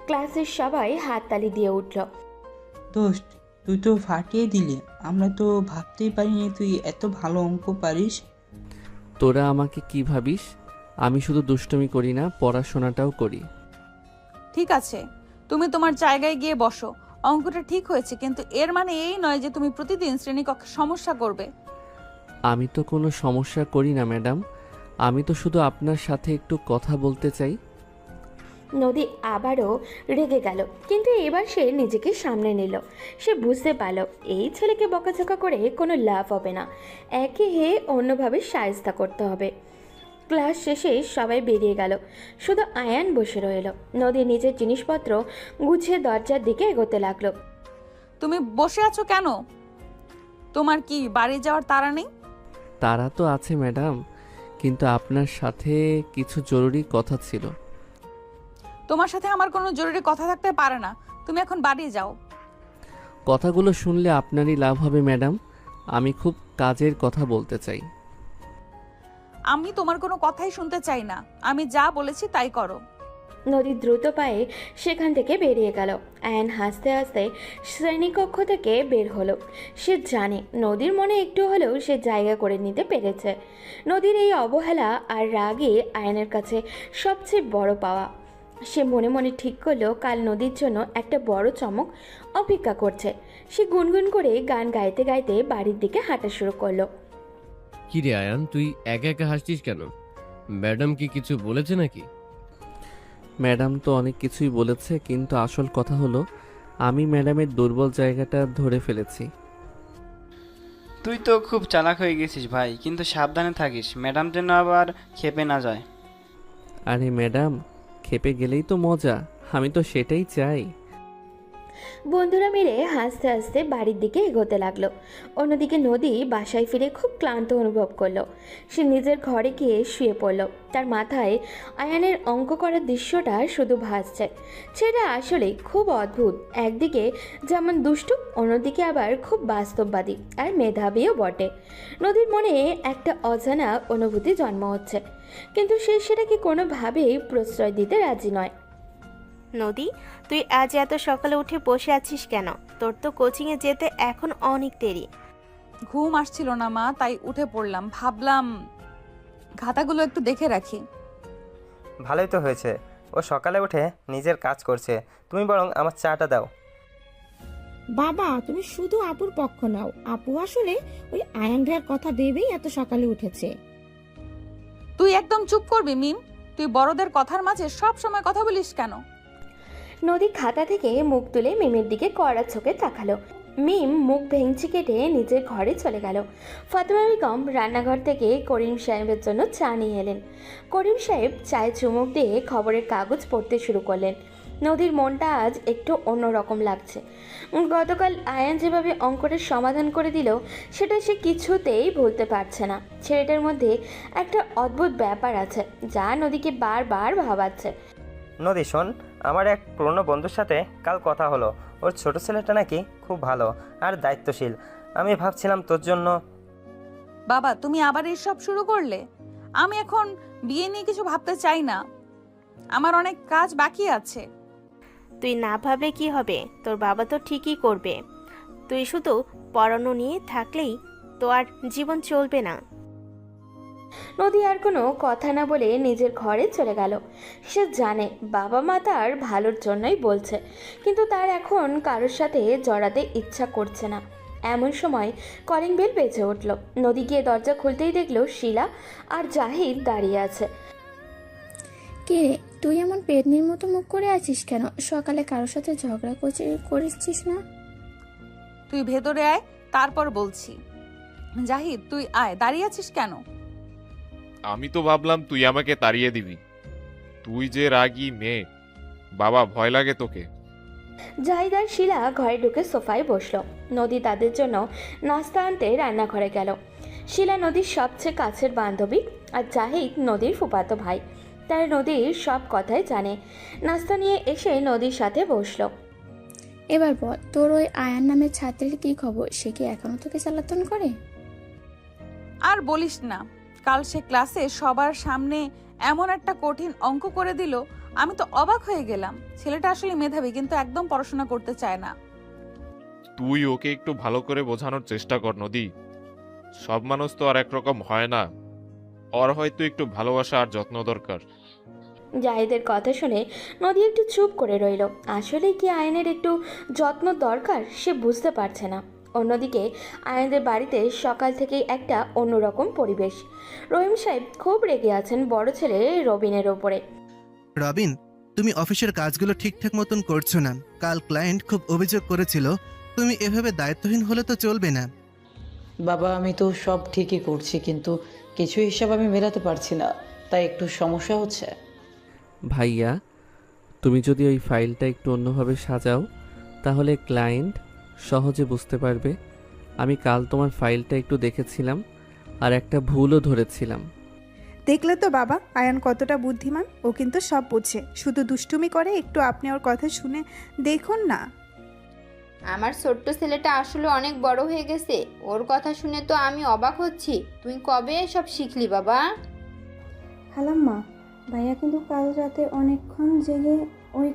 S3: ক্লাসের সবাই হাততালি দিয়ে উঠল।
S7: দোস্ত, তুই তো ফাটিয়ে দিলি, আমরা তো ভাবতেই পারিনি তুই এত ভালো অঙ্ক পারিস।
S1: তোরা আমাকে কি ভাবিস? আমি শুধু দুষ্টুমি করি না, পড়াশোনাটাও করি।
S2: ঠিক আছে, তুমি তোমার জায়গায় গিয়ে বসো। অঙ্কটা ঠিক হয়েছে, কিন্তু এর মানে এই নয় যে তুমি প্রতিদিন শ্রেণীকক্ষে সমস্যা করবে।
S1: আমি তো কোনো সমস্যা করি না ম্যাডাম, আমি তো শুধু আপনার সাথে একটু কথা বলতে চাই।
S3: নদী আবারও রেগে গেল, কিন্তু এবার সে নিজেকে সামনে নিল। সে বুঝতে পারল এই ছেলেকে বকাঝকা করে কোনো লাভ হবে না, একে হে অন্যভাবে সায়স্তা করতে হবে। ক্লাস শেষে সবাই বেরিয়ে গেল, শুধু আয়ান বসে রইল। নদী নিজের জিনিসপত্র গুছিয়ে দরজার দিকে এগোতে লাগলো।
S2: তুমি বসে আছো কেন? তোমার কি বাড়ি যাওয়ার তাড়া নেই?
S1: তারা তো আছে ম্যাডাম, কিন্তু আপনার সাথে কিছু জরুরি কথা ছিল।
S2: তোমার সাথে আমার কোনো জরুরি কথা থাকতে পারে না, তুমি এখন বাড়ি যাও।
S1: কথাগুলো শুনলে আপনারই লাভ হবে ম্যাডাম, আমি খুব কাজের কথা বলতে চাই।
S2: আমি তোমার কোনো কথাই শুনতে চাই না, আমি যা বলেছি তাই করো।
S3: নদী দ্রুত পায়ে সেখান থেকে বেরিয়ে গেল। আয়ান হাসতে হাসতে শ্রেণীকক্ষ থেকে বের হলো। সে জানে নদীর মনে একটু হলেও সে জায়গা করে নিতে পেরেছে। নদীর এই অবহেলা আর রাগে আয়ানের কাছে সবচেয়ে বড় পাওয়া। সে মনে মনে ঠিক করলো কাল নদীর জন্য একটা বড় চমক অপেক্ষা করছে। সে গুনগুন করে গান গাইতে গাইতে বাড়ির দিকে হাঁটা শুরু করলো।
S5: কি রে আয়ান, তুই একা একা হাসছিস কেন? ম্যাডাম কি কিছু বলেছে নাকি?
S1: ম্যাডাম তো অনেক কিছুই বলেছে, কিন্তু আসল কথা হলো আমি ম্যাডামের দুর্বল জায়গাটা ধরে ফেলেছি।
S6: তুই তো খুব চালাক হয়ে গেছিস ভাই, কিন্তু সাবধানে থাকিস, ম্যাডাম যেন আবার ক্ষেপে না যায়।
S1: আরে ম্যাডাম, খেপে গেলেই তো মজা, আমি তো সেটাই চাই।
S3: বন্ধুরা মিলে হাসতে হাসতে বাড়ির দিকে এগোতে লাগলো। অন্যদিকে নদী বাসায় ফিরে খুব ক্লান্ত অনুভব করলো। সে নিজের ঘরে গিয়ে শুয়ে পড়লো। তার মাথায় আয়ানের অঙ্ক করার দৃশ্যটা শুধু ভাসছে। সেটা আসলে খুব অদ্ভুত, একদিকে যেমন দুষ্টু, অন্যদিকে আবার খুব বাস্তববাদী আর মেধাবীও বটে। নদীর মনে একটা অজানা অনুভূতি জন্ম হচ্ছে, কিন্তু সে সেটাকে কোনোভাবেই প্রশ্রয় দিতে রাজি নয়।
S16: নদী, তুই আজ এত সকালে উঠে বসে আছিস কেন? তোর তো কোচিংয়ে যেতে এখন অনেক দেরি।
S2: ঘুম আসছিল না মা, তাই উঠে পড়লাম, ভাবলাম খাতাগুলো একটু দেখে রাখি।
S17: ভালোই তো হয়েছে, ও সকালে উঠে নিজের কাজ করছে, তুমি বরং আমার চাটা দাও।
S12: বাবা, তুমি শুধু আপুর পক্ষ নাও। আপু আসলে ওই আয়ান ভাইয়ের কথা ভেবেই এত সকালে উঠেছে।
S2: তুই একদম চুপ করবি মিম? তুই বড়দের কথার মাঝে সব সময় কথা বলিস কেন?
S3: নদী খাতা থেকে মুখ তুলে মিমের দিকে কড়া চোখে তাকালো। মিম মুখ ভেঙচি কেটে নিজের ঘরে চলে গেল। ফাতেমা বেগম রান্নাঘর থেকে করিম সাহেবের জন্য চা নিয়ে এলেন। করিম সাহেব চায়ে চুমুক দিয়ে খবরের কাগজ পড়তে শুরু করলেন। নদীর মনটা আজ একটু অন্যরকম লাগছে। গতকাল আয়ান যেভাবে অঙ্কটার সমাধান করে দিল সেটা সে কিছুতেই ভুলতে পারছে না। ছেলেটার মধ্যে একটা অদ্ভুত ব্যাপার আছে যা নদীকে বারবার ভাবাচ্ছে।
S17: নদী শোন, আমার এক পুরনো বন্ধুর সাথে কাল কথা হলো, ওর ছোট ছেলেটা নাকি খুব ভালো আর দায়িত্বশীল। আমি ভাবছিলাম তোর জন্য।
S2: বাবা, তুমি আবার এসব শুরু করলে? আমি এখন বিয়ে নিয়ে কিছু ভাবতে চাই না, আমার অনেক কাজ বাকি আছে।
S16: তুই না ভাবলে কি হবে? তোর বাবা তো ঠিকই করবে। তুই শুধু পড়ানো নিয়ে থাকলেই তো আর জীবন চলবে না।
S3: নদী আর কোনো কথা না বলে নিজের ঘরে চলে গেল। সে জানে বাবা মা তার ভালোর জন্যই বলছে, কিন্তু তার এখন কারোর সাথে জড়াতে ইচ্ছা করছে না। এমন সময় কলিং বেল বেজে উঠল। নদী গিয়ে দরজা খুলতেই দেখল শিলা আর জাহিদ দাঁড়িয়ে আছে।
S20: কে রে, তুই এমন পেতনির মতো মুখ করে আছিস কেন? সকালে কারোর সাথে ঝগড়া করেছিস না?
S2: তুই ভেতরে আয়, তারপর বলছি। জাহিদ, তুই আয়, দাঁড়িয়ে আছিস কেন?
S18: আমি তো ভাবলাম তুই আমাকে তাড়িয়ে দিবি। তুই যে রাগী মেয়ে, বাবা ভয় লাগে তোকে।
S3: জাহিদ আর শিলা ঘরে ঢুকে সোফায় বসলো। নদী তাদের জন্য নাস্তা আনতে রান্নাঘরে গেল। শিলা নদীর সবচেয়ে কাছের বান্ধবী আর জাহিদ নদীর ফুফাতো ভাই। তারা নদীর সব কথাই জানে। নাস্তা নিয়ে এসে নদীর সাথে বসলো।
S20: এবার বল, তোর ওই আয়ান নামের ছাত্রীর কি খবর? সে কি এখনো তোকে জ্বালাতন করে?
S2: আর বলিস না, কাল সে ক্লাসে সবার সামনে এমন একটা কঠিন অঙ্ক করে দিল, আমি তো অবাক হয়ে গেলাম। ছেলেটা আসলে মেধাবী, কিন্তু একদম পড়াশোনা করতে চায় না।
S18: তুই ওকে একটু ভালো করে বোঝানোর চেষ্টা কর নদী। সব মানুষ তো আর একরকম হয় না, ওর হয়তো একটু ভালোবাসা আর যত্ন দরকার।
S3: জাহিদের কথা শুনে নদী একটু চুপ করে রইল। আসলে কি আয়নের একটু যত্ন দরকার সে বুঝতে পারছে না। অন্যদিকে আয়নদের বাড়িতে সকাল থেকেই একটা অন্যরকম পরিবেশ। রহিম সাহেব খুব রেগে আছেন বড় ছেলে রবিনের ওপরে।
S13: রবিন, তুমি অফিসের কাজগুলো ঠিকঠাক মতন করছো না। কাল ক্লায়েন্ট খুব অভিযোগ করেছিল। তুমি এভাবে দায়িত্বহীন হলে তো চলবে না।
S14: বাবা, আমি তো সব ঠিকই করছি, কিন্তু কিছু হিসাব আমি মেলাতে পারছি না, তাই একটু সমস্যা হচ্ছে।
S1: ভাইয়া, তুমি যদি ওই ফাইলটা একটু অন্যভাবে সাজাও তাহলে ক্লায়েন্ট সহজে বুঝতে পারবে। আমি কাল তোমার ফাইলটা একটু দেখেছিলাম আর একটা ভুলও ধরেছিলাম।
S15: দেখলে তো বাবা, আয়ান কতটা বুদ্ধিমান। ও কিন্তু সব বোঝে, শুধু দুষ্টুমি করে। একটু আপনি ওর কথা শুনে দেখুন না।
S11: আমার ছোট্ট ছেলেটা আসলে অনেক বড় হয়ে গেছে। ওর কথা শুনে তো আমি অবাক হচ্ছি। তুই কবে এসব শিখলি বাবা?
S21: খালাম্মা, ভাইয়া কিন্তু কাল রাতে অনেকক্ষণ জেগে ওই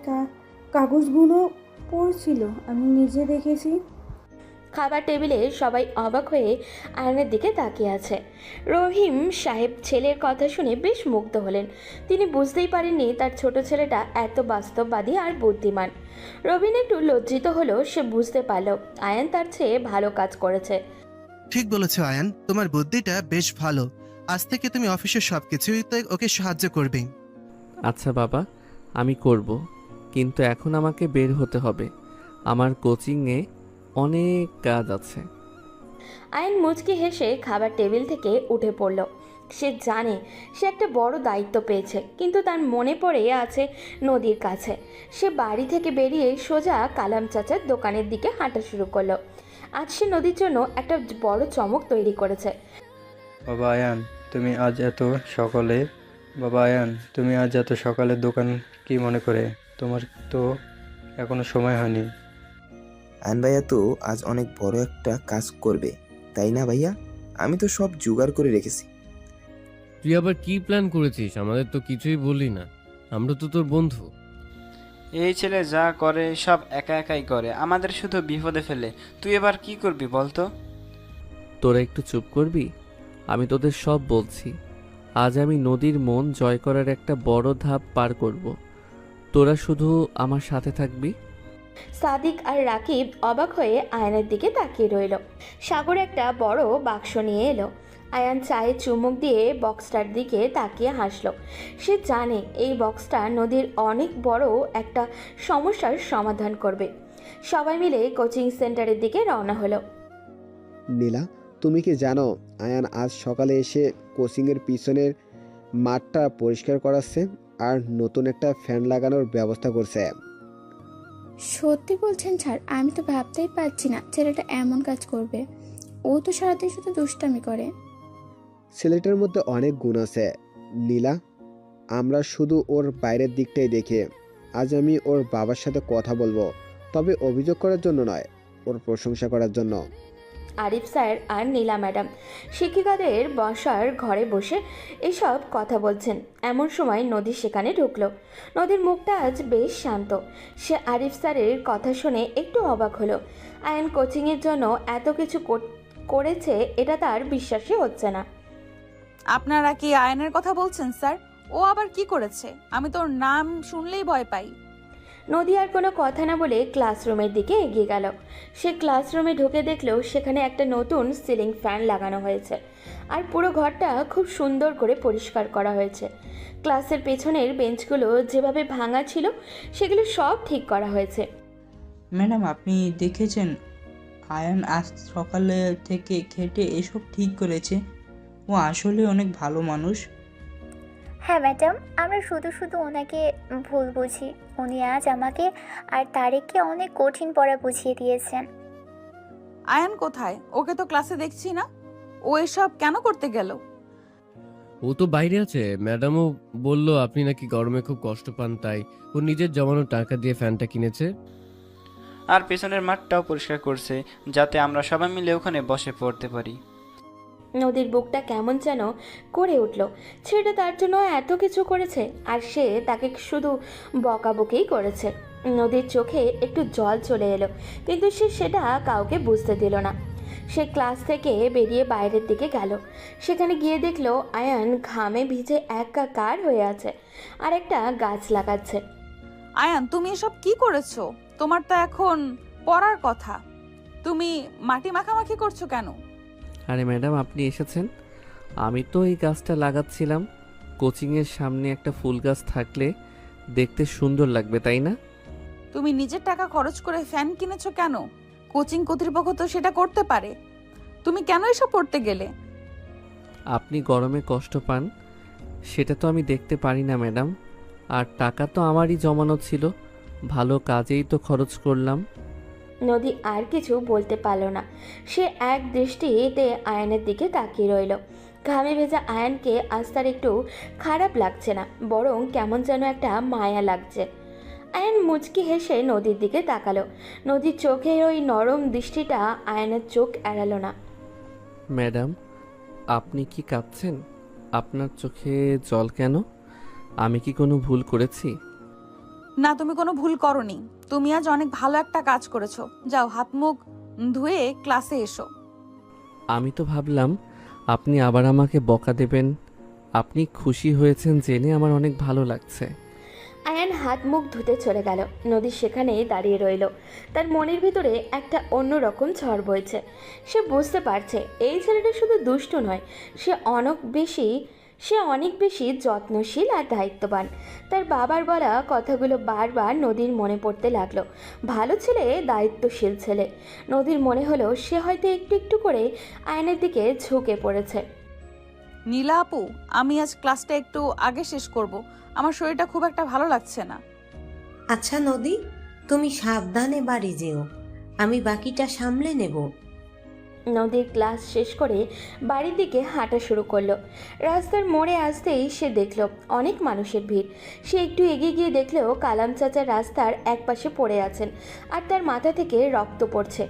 S21: কাগজগুলো পড়ছিল, আমি নিজে দেখেছি।
S3: খাবার টেবিলে সবাই অবাক হয়ে আয়নের দিকে তাকিয়ে আছে। রহিম সাহেব ছেলের কথা শুনে বেশ মুগ্ধ হলেন। তিনি বুঝতেই পারেননি তার ছোট ছেলেটা এত বাস্তববাদী আর বুদ্ধিমান। রবিন একটু লজ্জিত হলো। সে বুঝতে পারল আয়ান তার চেয়ে ভালো কাজ করেছে।
S13: ঠিক বলেছো আয়ান, তোমার বুদ্ধিটা বেশ ভালো। আজ থেকে তুমি অফিসের সবকিছুই তো ওকে সাহায্য করবে।
S1: আচ্ছা বাবা, আমি করব, কিন্তু এখন আমাকে বের হতে হবে। আমার কোচিংয়ে অনেক কাজ আছে।
S3: আয়ন মুচকি হেসে খাবার টেবিল থেকে উঠে পড়ল। সে জানে সে একটা বড় দায়িত্ব পেয়েছে, কিন্তু তার মনে পড়ে আছে নদীর কাছে। সে বাড়ি থেকে বেরিয়ে সোজা কালাম চাচার দোকানের দিকে হাঁটা শুরু করলো। আজ সে নদীর জন্য একটা বড় চমক তৈরি করেছে।
S4: বাবা আয়ান, তুমি আজ এত সকালে দোকান কি মনে করে? তোমার তো এখনো সময় হয়নি।
S19: আয়ন ভাইয়া তো আজ অনেক বড় একটা কাজ করবে, তাই না ভাইয়া? আমি তো সব জোগাড় করে রেখেছি।
S5: তুই আবার কি প্ল্যান করেছিস? আমাদের তো কিছুই বললি না, আমরা তো তোর বন্ধু।
S6: এই ছেলে যা করে সব একা একাই করে, আমাদের শুধু বিপদে ফেলে। তুই এবার কি করবি বলতো?
S1: তোরা একটু চুপ করবি? আমি তোদের সব বলছি। আজ আমি নদীর মন জয় করার একটা বড় ধাপ পার করব। তোরা শুধু আমার সাথে থাকবি।
S3: সাদিক আর রাকিব অবাক হয়ে আয়নের দিকে তাকিয়ে রইল। সাগর একটা বড় বাক্স নিয়ে এলো। আয়ান চায়ে চুমুক দিয়ে বক্সটার দিকে তাকিয়ে হাসলো। সে জানে এই বক্সটা নদীর অনেক বড় একটা সমস্যার সমাধান করবে। সবাই মিলে কোচিং সেন্টারের দিকে রওনা হলো।
S10: নীলা, তুমি কি জানো আয়ান আজ সকালে এসে কোচিংয়ের পিছনের মাঠটা পরিষ্কার করাচ্ছে আর নতুন একটা ফ্যান লাগানোর ব্যবস্থা করছে?
S20: সত্যি বলছেন স্যার? আমি তো ভাবতেই পারছি না ছেলেটা এমন কাজ করবে। ও তো সারাদিন শুধু দুষ্টামি করে।
S10: ছেলেটার মধ্যে অনেক গুণ আছে নীলা, আমরা শুধু ওর বাইরের দিকটাই দেখি। আজ আমি ওর বাবার সাথে কথা বলবো, তবে অভিযোগ করার জন্য নয়, ওর প্রশংসা করার জন্য।
S3: আরিফ স্যার আর নীলা ম্যাডাম শিক্ষিকাদের বসার ঘরে বসে এসব কথা বলছেন। এমন সময় নদী সেখানে ঢুকলো। নদীর মুখটা আজ বেশ শান্ত। সে আরিফ স্যারের কথা শুনে একটু অবাক হলো। আয়ন কোচিংয়ের জন্য এত কিছু করেছে এটা তার বিশ্বাসই হচ্ছে না।
S2: আপনারা কি আয়নের কথা বলছেন স্যার? ও আবার কি করেছে? আমি তোর নাম শুনলেই ভয় পাই।
S3: নদী আর কোনো কথা না বলে ক্লাসরুমের দিকে এগিয়ে গেল। সে ক্লাসরুমে ঢুকে দেখলো সেখানে একটা নতুন সিলিং ফ্যান লাগানো হয়েছে আর পুরো ঘরটা খুব সুন্দর করে পরিষ্কার করা হয়েছে। ক্লাসের পেছনের বেঞ্চগুলো যেভাবে ভাঙা ছিল সেগুলো সব ঠিক করা হয়েছে।
S7: ম্যাডাম, আপনি দেখেছেন আয়ান আজ সকালে থেকে খেটে এসব ঠিক করেছে। ও আসলে অনেক ভালো মানুষ।
S8: হ্যাঁ ম্যাডাম, আমরা শুধু শুধু ওনাকে ভুল বুঝি। উনি আজ আমাকে আর তারেককে অনেক কঠিন পড়া বুঝিয়ে দিয়েছেন।
S2: আয়ান কোথায়? ওকে তো ক্লাসে দেখছি না। ও এসব কেন করতে গেল?
S5: ও তো বাইরে আছে। ম্যাডামও বলল আপনি নাকি গরমে খুব কষ্ট পান, তাই ও নিজের জমানো টাকা দিয়ে ফ্যানটা কিনেছে।
S6: আর পেছনের মাঠটাও পরিষ্কার করছে যাতে আমরা সবাই মিলে ওখানে বসে পড়তে পারি।
S3: নদীর বুকটা কেমন যেন করে উঠল। ছেলেটা তার জন্য এত কিছু করেছে আর সে তাকে শুধু বকাবকিই করেছে। নদীর চোখে একটু জল চলে এলো, কিন্তু সে সেটা কাউকে বুঝতে দিল না। সে ক্লাস থেকে বেরিয়ে বাইরের দিকে গেল। সেখানে গিয়ে দেখলো আয়ান ঘামে ভিজে একাকার হয়ে আছে আর একটা গাছ লাগাচ্ছে।
S2: আয়ান, তুমি এসব কি করেছো? তোমার তো এখন পড়ার কথা, তুমি মাটি মাখামাখি করছো কেন?
S1: আরে ম্যাডাম, আপনি এসেছেন। আমি তো এই গাছটা লাগাচ্ছিলাম। কোচিংয়ের সামনে একটা ফুল গাছ থাকলে দেখতে সুন্দর লাগবে, তাই না?
S2: তুমি নিজের টাকা খরচ করে ফ্যান কিনেছো কেন? কোচিং কর্তৃপক্ষ তো সেটা করতে পারে। তুমি কেন এসব পড়তে গেলে?
S1: আপনি গরমে কষ্ট পান সেটা তো আমি দেখতে পারি না ম্যাডাম। আর টাকা তো আমারই জমানো ছিল, ভালো কাজেই তো খরচ করলাম।
S3: নদী আর কিছু বলতে পারল না। সে এক দৃষ্টিতে আয়ানের দিকে তাকিয়ে রইল। ঘামে ভেজা আয়ানকে আজ তার একটু খারাপ লাগছে না, বরং কেমন যেন একটা মায়া লাগছে। আয়ান মুচকি হেসে নদীর দিকে তাকালো। নদীর চোখের ওই নরম দৃষ্টিটা আয়ানের চোখ এড়ালো না।
S1: ম্যাডাম, আপনি কি কাঁদছেন? আপনার চোখে জল কেন? আমি কি কোনো ভুল করেছি?
S2: না, তুমি কোনো ভুল করনি। তুমি আজ অনেক ভালো একটা কাজ করেছো। যাও, হাত মুখ ধুয়ে ক্লাসে এসো।
S1: আমি তো ভাবলাম আপনি আবার আমাকে বকা দেবেন। আপনি খুশি হয়েছেন জেনে আমার অনেক ভালো লাগছে।
S3: আয়ান হাত মুখ ধুতে চলে গেল। নদী সেখানেই দাঁড়িয়ে রইল। তার মনের ভিতরে একটা অন্যরকম ঝড় বইছে। সে বুঝতে পারছে এই ছেলেটা শুধু দুষ্ট নয়, সে অনেক বেশি যত্নশীল আর দায়িত্ববান। তার বাবার বলা কথাগুলো বারবার নদীর মনে পড়তে লাগলো। ভালো ছেলে, দায়িত্বশীল ছেলে। নদীর মনে হলো সে হয়তো একটু একটু করে আয়নের দিকে ঝুঁকে পড়েছে।
S2: নীলা আপু, আমি আজ ক্লাসটা একটু আগে শেষ করব। আমার শরীরটা খুব একটা ভালো লাগছে না।
S9: আচ্ছা নদী, তুমি সাবধানে বাড়ি যেও, আমি বাকিটা সামলে নেব।
S3: নদীর ক্লাস শেষ করে বাড়ির দিকে হাঁটা শুরু করলো। রাস্তার মোড়ে আসতেই সে দেখল অনেক মানুষের ভিড়। সে একটু এগিয়ে গিয়ে দেখলেও কালাম চাচা রাস্তার একপাশে পড়ে আছেন আর তার মাথা থেকে রক্ত পড়ছে।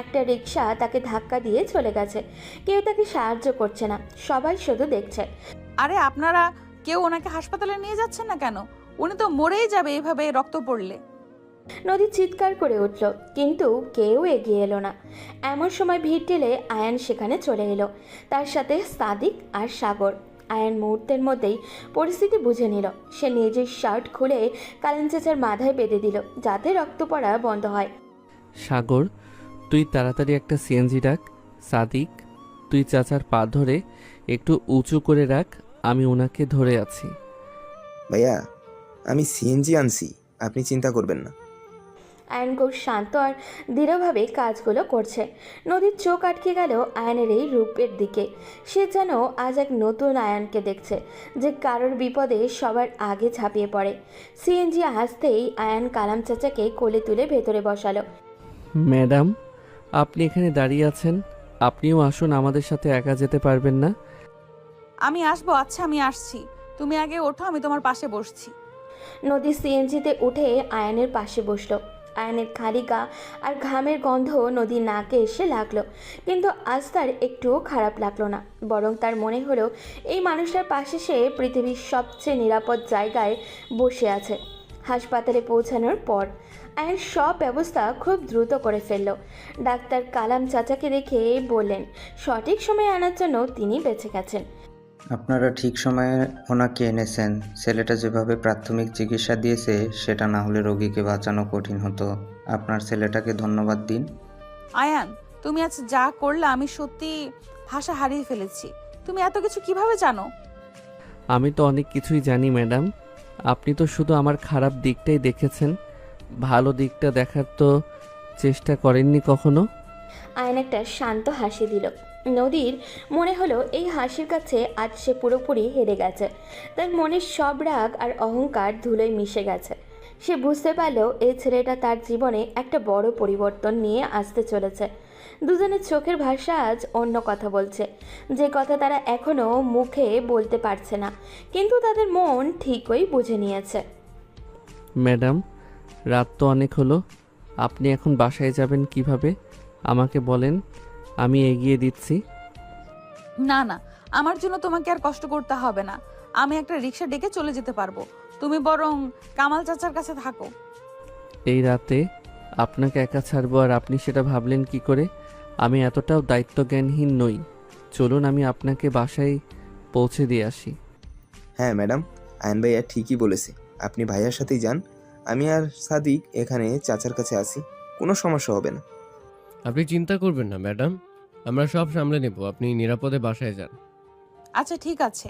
S3: একটা রিক্সা তাকে ধাক্কা দিয়ে চলে গেছে। কেউ তাকে সাহায্য করছে না, সবাই শুধু দেখছে।
S2: আরে আপনারা কেউ ওনাকে হাসপাতালে নিয়ে যাচ্ছেন না কেন? উনি তো মরেই যাবে এভাবে রক্ত পড়লে।
S3: নদী চিৎকার করে উঠল, কিন্তু কেউ এগিয়ে এলো না। এমন সময় ভিড় ঠেলে আয়ান সেখানে চলে এলো, তার সাথে সাদিক আর সাগর। আয়ান মুহূর্তের মধ্যেই পরিস্থিতি বুঝে নিল। সে নিজের শার্ট খুলে কালাম চাচার মাথায় বেঁধে দিল যাতে রক্ত পড়া বন্ধ হয়।
S1: সাগর, তুই তাড়াতাড়ি একটা সিএনজি ডাক। সাদিক, তুই চাচার পা ধরে একটু উঁচু করে রাখ, আমি ওনাকে ধরে আছি।
S19: ভাইয়া, আমি সিএনজি আনছি, আপনি চিন্তা করবেন না।
S3: আয়ন খুব শান্ত আর দৃঢ়ভাবে কাজগুলো করছে। নদীর চোখ আটকে গেল আয়নের এই রূপের দিকে। সে যেন আজ এক নতুন আয়নকে দেখছে, যে কারোর বিপদে সবার আগে ঝাঁপিয়ে পড়ে। সিএনজি আসতেই আয়ন কালাম চাচাকে কোলে তুলে ভেতরে বসালো।
S1: ম্যাডাম, আপনি এখানে দাঁড়িয়ে আছেন, আপনিও আসুন, আমাদের সাথে একা যেতে পারবেন না?
S2: আমি আসবো। আচ্ছা, আমি আসছি, তুমি আগে ওঠো, আমি তোমার পাশে বসছি।
S3: নদী সিএনজিতে উঠে আয়নের পাশে বসলো। আয়নের খালি গা আর ঘামের গন্ধ নদীর নাকে এসে লাগলো, কিন্তু আজ তার একটুও খারাপ লাগলো না। বরং তার মনে হলো এই মানুষটার পাশে সে পৃথিবীর সবচেয়ে নিরাপদ জায়গায় বসে আছে। হাসপাতালে পৌঁছানোর পর আয়ন সব ব্যবস্থা খুব দ্রুত করে ফেলল। ডাক্তার কালাম চাচাকে দেখে বললেন সঠিক সময়ে আনার জন্য তিনি বেঁচে গেছেন।
S12: আপনারা ঠিক সময়ে ওনাকে এনেছেন। ছেলেটা যেভাবে প্রাথমিক চিকিৎসা দিয়েছে সেটা না হলে রোগীকে বাঁচানো কঠিন হতো। আপনার ছেলেটাকে ধন্যবাদ দিন।
S2: আয়ান, তুমি আজ যা করলে আমি সত্যি ভাষা হারিয়ে ফেলেছি। তুমি এত কিছু কিভাবে জানো?
S1: আমি তো অনেক কিছুই জানি ম্যাডাম। আপনি তো শুধু আমার খারাপ দিকটাই দেখেছেন, ভালো দিকটা দেখার তো চেষ্টা করেননি কখনো।
S3: আয়ন একটা শান্ত হাসি দিল। নদীর মনে হলো এই হাসির কাছে আজ সে পুরোপুরি হেরে গেছে। তার মনের সব রাগ আর অহংকার ধুলোয় মিশে গেছে। সে বুঝতে পারলো এই ছেলেটা তার জীবনে একটা বড় পরিবর্তন নিয়ে আসতে চলেছে। দুজনের চোখের ভাষা আজ অন্য কথা বলছে, যে কথা তারা এখনও মুখে বলতে পারছে না, কিন্তু তাদের মন ঠিকই বুঝে নিয়েছে।
S1: ম্যাডাম, রাত তো অনেক হলো, আপনি এখন বাসায় যাবেন কিভাবে আমাকে বলেন, আমি এগিয়ে দিচ্ছি।
S2: না না, আমার জন্য তোমাকে আর কষ্ট করতে হবে না। আমি একটা রিক্সা ডেকে চলে যেতে পারবো। তুমি বরং কামাল চাচার কাছে থাকো।
S1: এই রাতে আপনাকে একা ছাড়বো আর আপনি সেটা ভাবলেন কি করে? আমি এতটাও দায়িত্বজ্ঞানহীন নই। চলুন আমি আপনাকে বাসায় পৌঁছে দিয়ে আসি।
S19: হ্যাঁ ম্যাডাম, আয়ন ভাইয়া ঠিকই বলেছে, আপনি ভাইয়ার সাথেই যান। আমি আর সাদিক এখানে চাচার কাছে আসি, কোনো সমস্যা হবে না।
S5: আপনি চিন্তা করবেন না ম্যাডাম, আমরা সব সামলে নেব, আপনি নিরাপদে বাসায় যান।
S2: আচ্ছা ঠিক আছে,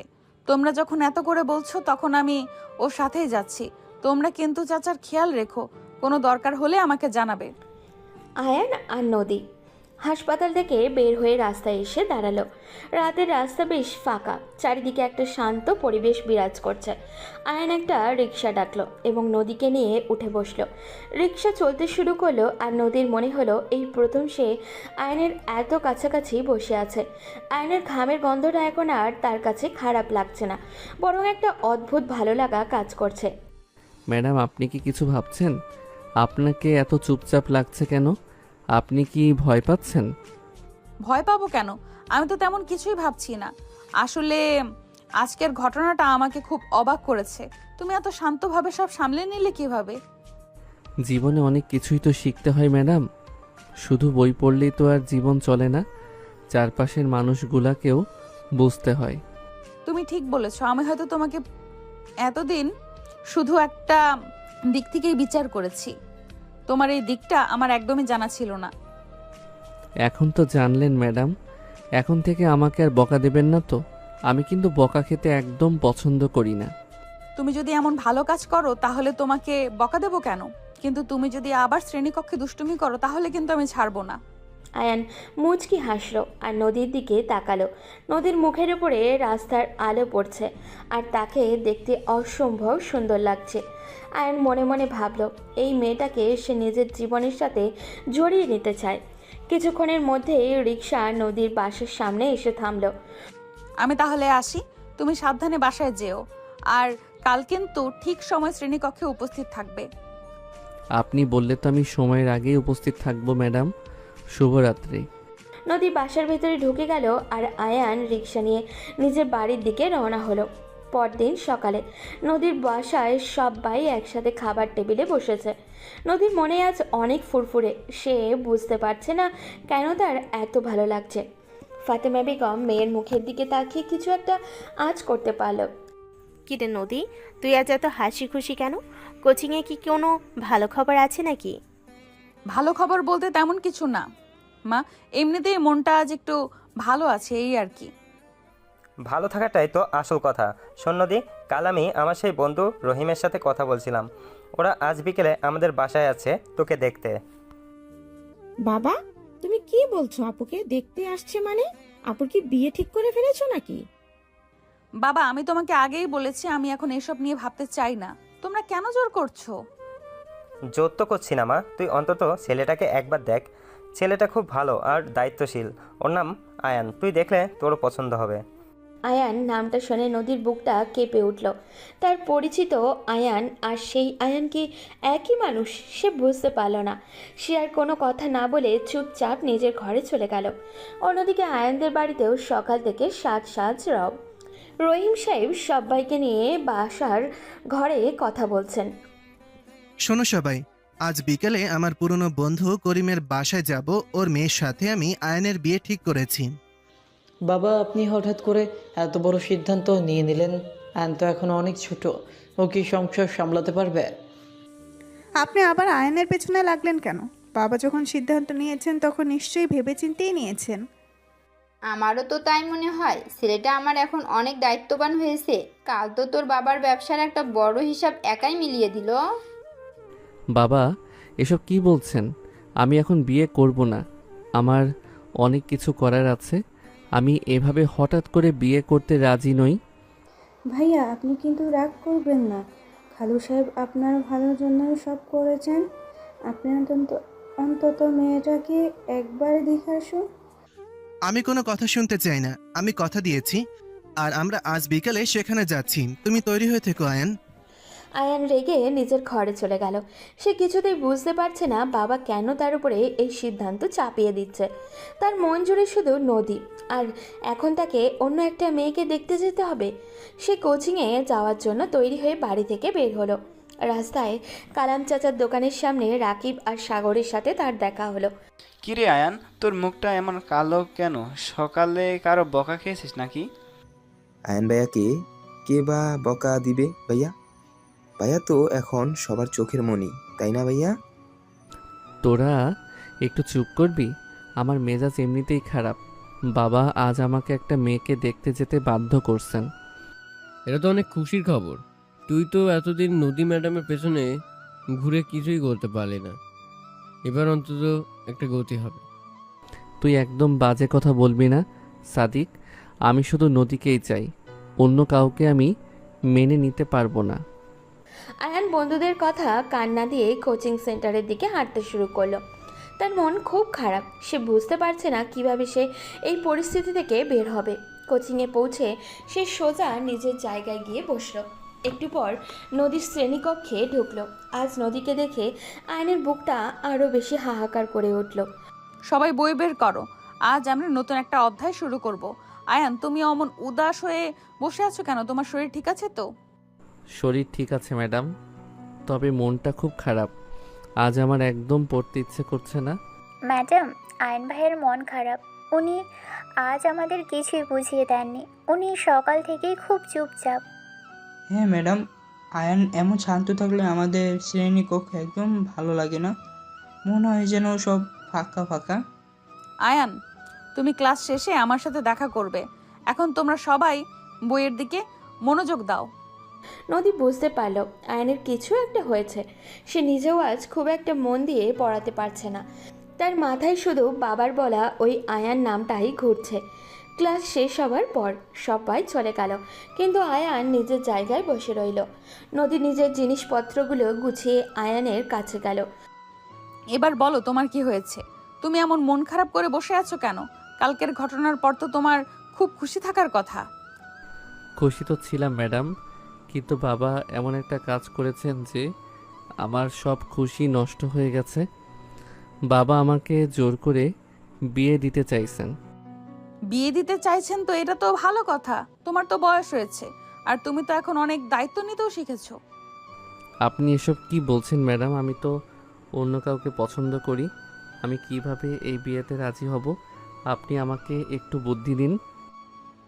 S2: তোমরা যখন এত করে বলছো তখন আমি ওর সাথেই যাচ্ছি। তোমরা কিন্তু চাচার খেয়াল রেখো, কোনো দরকার হলে আমাকে জানাবে।
S3: আয়ান আর নদী হাসপাতাল থেকে বের হয়ে রাস্তায় এসে দাঁড়ালো। রাতের রাস্তা বেশ ফাঁকা, চারিদিকে একটা শান্ত পরিবেশ বিরাজ করছে। আয়ান একটা রিক্সা ডাকলো এবং নদীকে নিয়ে উঠে বসলো। রিক্সা চলতে শুরু করলো আর নদীর মনে হলো এই প্রথম সে আয়নের এত কাছাকাছি বসে আছে। আয়নের ঘামের গন্ধটা এখন আর তার কাছে খারাপ লাগছে না, বরং একটা অদ্ভুত ভালো লাগা কাজ করছে।
S1: ম্যাডাম, আপনি কি কিছু ভাবছেন? আপনাকে এত চুপচাপ লাগছে কেন? আপনি কি ভয় পাচ্ছেন?
S2: ভয় পাবো কেন? আমি তো তেমন কিছুই ভাবছি না। আসলে আজকের ঘটনাটা আমাকে খুব অবাক করেছে। তুমি এত শান্তভাবে সব সামলে নিলে কিভাবে?
S1: জীবনে অনেক কিছুই তো শিখতে হয় ম্যাডাম। শুধু বই পড়লেই তো আর জীবন চলে না, চারপাশের মানুষগুলাকেও বুঝতে হয়।
S2: তুমি ঠিক বলেছো। আমি হয়তো তোমাকে এতদিন শুধু একটা দিক থেকেই বিচার করেছি। তোমার এই দিকটা আমার একদমই জানা ছিল না।
S1: এখন তো জানলেন ম্যাডাম, এখন থেকে আমাকে আর বকা দেবেন না তো? আমি কিন্তু বকা খেতে একদম পছন্দ করি না।
S2: তুমি যদি এমন ভালো কাজ করো তাহলে তোমাকে বকা দেবো কেন? কিন্তু তুমি যদি আবার শ্রেণীকক্ষে দুষ্টুমি করো তাহলে কিন্তু আমি ছাড়বো না।
S3: আয়ান মুচকি হাসলো আর নদীর দিকে তাকালো। নদীর মুখের উপরে রাস্তার আলো পড়ছে আর তাকে দেখতে অসম্ভব সুন্দর লাগছে। আয়ান মনে মনে ভাবলো এই মেয়েটাকে সে নিজের জীবনের সাথে জড়িয়ে নিতে চায়। কিছুক্ষণের মধ্যেই রিক্সা নদীর বাসার সামনে এসে থামলো।
S2: আমি তাহলে আসি, তুমি সাবধানে বাসায় যেও। আর কাল কিন্তু ঠিক সময় শ্রেণীকক্ষে উপস্থিত থাকবে।
S1: আপনি বললে তো আমি সময়ের আগেই উপস্থিত থাকবো ম্যাডাম। শুভরাত্রি।
S3: নদী বাসার ভেতরে ঢুকে গেল আর আয়ান রিক্সা নিয়ে নিজের বাড়ির দিকে রওনা হলো। পরদিন সকালে নদীর বাসায় সবাই একসাথে খাবার টেবিলে বসেছে। নদীর মনে আজ অনেক ফুরফুরে, সে বুঝতে পারছে না কেন তার এত ভালো লাগছে। ফাতেমা বেগম মেয়ের মুখের দিকে তাকিয়ে কিছু একটা আজ করতে পারল।
S16: কিরে নদী, তুই আজ এত হাসি খুশি কেন? কোচিংয়ে কি কোনো ভালো খবর আছে নাকি?
S2: ভালো খবর বলতে তেমন কিছু না মা, এমনিতেই মনটা আজ একটু ভালো আছে, এই আর কি।
S17: ভালো থাকাটাই তো আসল কথা। শোন নদী, কাল আমি আমার সেই বন্ধু রহিমের সাথে কথা বলছিলাম। ওরা আজ বিকেলে আমাদের বাসায় আছে তোকে দেখতে।
S22: বাবা, তুমি কি বলছো? আপুকে দেখতে আসছে মানে? আপুর কি বিয়ে ঠিক করে ফেলেছো নাকি?
S2: বাবা, আমি তোমাকে আগেই বলেছি আমি এখন এসব নিয়ে ভাবতে চাই না। তোমরা কেন জোর করছো?
S17: জোর তো করছি না মা, তুই অন্তত ছেলেটাকে একবার দেখ। ছেলেটা খুব ভালো আর দায়িত্বশীল। ওর নাম আয়ান, তুই দেখলে তোরও পছন্দ হবে।
S3: আয়ান নামটা শুনে নদীর বুকটা কেঁপে উঠল। তার পরিচিত আয়ান আর সেই আয়ান কি একই মানুষ? সে বুঝতে পারল না। সে আর কোনো কথা না বলে চুপচাপ নিজের ঘরে চলে গেল। অন্যদিকে আয়ানদের বাড়িতেও সকাল থেকে সাজ রব। রহিম সাহেব সবাইকে নিয়ে বাসার ঘরে কথা বলছেন।
S13: শোনো সবাই, আজ বিকেলে আমার পুরনো বন্ধু করিমের বাসায় যাব। ওর মেয়ের সাথে আমি আয়নের বিয়ে ঠিক করেছি।
S14: বাবা, আপনি হঠাৎ করে এত বড় সিদ্ধান্ত নিয়ে নিলেন। আয়ন তো এখন অনেক ছোট, ও কি সংসার সামলাতে পারবে?
S15: আপনি আবার আয়নের পেছনে লাগলেন কেন? বাবা যখন সিদ্ধান্ত নিয়েছেন তখন নিশ্চয়ই ভেবেচিন্তেই নিয়েছেন।
S11: আমারও তো তাই মনে হয়। ছেলেটা আমার এখন অনেক দায়িত্ববান হয়েছে। কাল তো তোর বাবার ব্যবসার একটা বড় হিসাব একাই মিলিয়ে দিল।
S1: বাবা, এসব কি বলছেন? আমি এখন বিয়ে করব না। আমার অনেক কিছু করার আছে। আমি এভাবে হঠাৎ করে বিয়ে করতে রাজি নই।
S21: ভাইয়া, আপনি কিন্তু রাগ করবেন না। খালু সাহেব আপনার ভালোর জন্যই সব করেছেন। আপনি অন্তত মেয়েটাকে একবার দেখে আসুন।
S13: আমি কোনো কথা শুনতে চাই না। আমি কথা দিয়েছি, আর আমরা আজ বিকালে সেখানে যাচ্ছি। তুমি তৈরি হয়ে থেকো আয়ান।
S3: আয়ান রেগে নিজের ঘরে চলে গেল। সে কিছুতেই বুঝতে পারছে না বাবা কেন তার উপরে এই সিদ্ধান্ত চাপিয়ে দিচ্ছে। তার মন জুড়ে শুধু নদী, আর এখন তাকে অন্য একটা মেয়েকে দেখতে যেতে হবে। সে কোচিংয়ে যাওয়ার জন্য তৈরি হয়ে বাড়ি থেকে বের হলো। রাস্তায় কালাম চাচার দোকানের সামনে রাকিব আর সাগরের সাথে তার দেখা হলো।
S6: কিরে আয়ান, তোর মুখটা এমন কালো কেন? সকালে কারো বকা খেয়েছিস নাকি?
S19: আয়ন ভাইয়াকে কে বা বকা দিবে ভাইয়া? ভাইয়া তো এখন সবার চোখের মণি, তাই না ভাইয়া?
S1: তোরা একটু চুপ করবি? আমার মেজাজ এমনিতেই খারাপ। বাবা আজ আমাকে একটা মেয়েকে দেখতে যেতে বাধ্য করছেন।
S5: এটা তো অনেক খুশির খবর। তুই তো এতদিন নদী ম্যাডামের পেছনে ঘুরে কিছুই করতে পারলি না, এবার অন্তত একটা গতি হবে।
S1: তুই একদম বাজে কথা বলবি না সাদিক। আমি শুধু নদীকেই চাই, অন্য কাউকে আমি মেনে নিতে পারবো না।
S3: আয়ান বন্ধুদের কথা কান্না দিয়ে কোচিং সেন্টারের দিকে হাঁটতে শুরু করলো। তার মন খুব খারাপ। সে বুঝতে পারছে না কিভাবে সে এই পরিস্থিতি থেকে বের হবে। কোচিংয়ে পৌঁছে সে সোজা নিজের জায়গায় গিয়ে বসলো। একটু পর নদীর শ্রেণীকক্ষে ঢুকলো। আজ নদীকে দেখে আয়নের বুকটা আরও বেশি হাহাকার করে উঠল।
S2: সবাই বই বের করো, আজ আমরা নতুন একটা অধ্যায় শুরু করব। আয়ান, তুমি অমন উদাস হয়ে বসে আছো কেন? তোমার শরীর ঠিক আছে তো?
S1: শরীর ঠিক আছে ম্যাডাম, তবে মনটা খুব খারাপ। আজ আমার একদম পড়তে ইচ্ছে করছে না।
S8: ম্যাডাম, আয়ন ভাইয়ের মন খারাপ। উনি আজ আমাদের কিছুই বুঝিয়ে দেননি। উনি সকাল থেকেই খুব চুপচাপ।
S7: হ্যাঁ ম্যাডাম, আয়ান এমন শান্ত থাকলে আমাদের শ্রেণীকক্ষে একদম ভালো লাগে না। মনে হয় যেন সব ফাঁকা ফাঁকা।
S2: আয়ান, তুমি ক্লাস শেষে আমার সাথে দেখা করবে। এখন তোমরা সবাই বইয়ের দিকে মনোযোগ দাও।
S3: নদী বুঝতে পারল আয়নের কিছু একটা হয়েছে। সে নিজেও আজ খুব একটা মন দিয়ে পড়াতে পারছে না। তার মাথায় শুধু বাবার বলা ওই আয়ান নামটাই ঘুরছে। ক্লাস শেষ হবার পর সবাই চলে গেল, কিন্তু আয়ান নিজের জায়গায় বসে রইল। নদী নিজের জিনিসপত্রগুলো গুছিয়ে আয়ানের কাছে গেল।
S2: এবার বলো, তোমার কি হয়েছে? তুমি এমন মন খারাপ করে বসে আছো কেন? কালকের ঘটনার পর তো তোমার খুব খুশি থাকার কথা।
S1: খুশি তো ছিলাম ম্যাডাম, কিন্তু বাবা এমন একটা কাজ করেছেন যে আমার সব খুশি নষ্ট হয়ে গেছে। বাবা আমাকে জোর করে বিয়ে দিতে চাইছেন।
S2: বিয়ে দিতে চাইছেন তো এটা তো ভালো কথা। তোমার তো বয়স হয়েছে, আর তুমি তো এখন অনেক দায়িত্ব নিতেও শিখেছো।
S1: আপনি এসব কি বলছেন ম্যাডাম? আমি তো অন্য কাউকে পছন্দ করি। আমি কিভাবে এই বিয়েতে রাজি হব? আপনি আমাকে একটু বুদ্ধি দিন।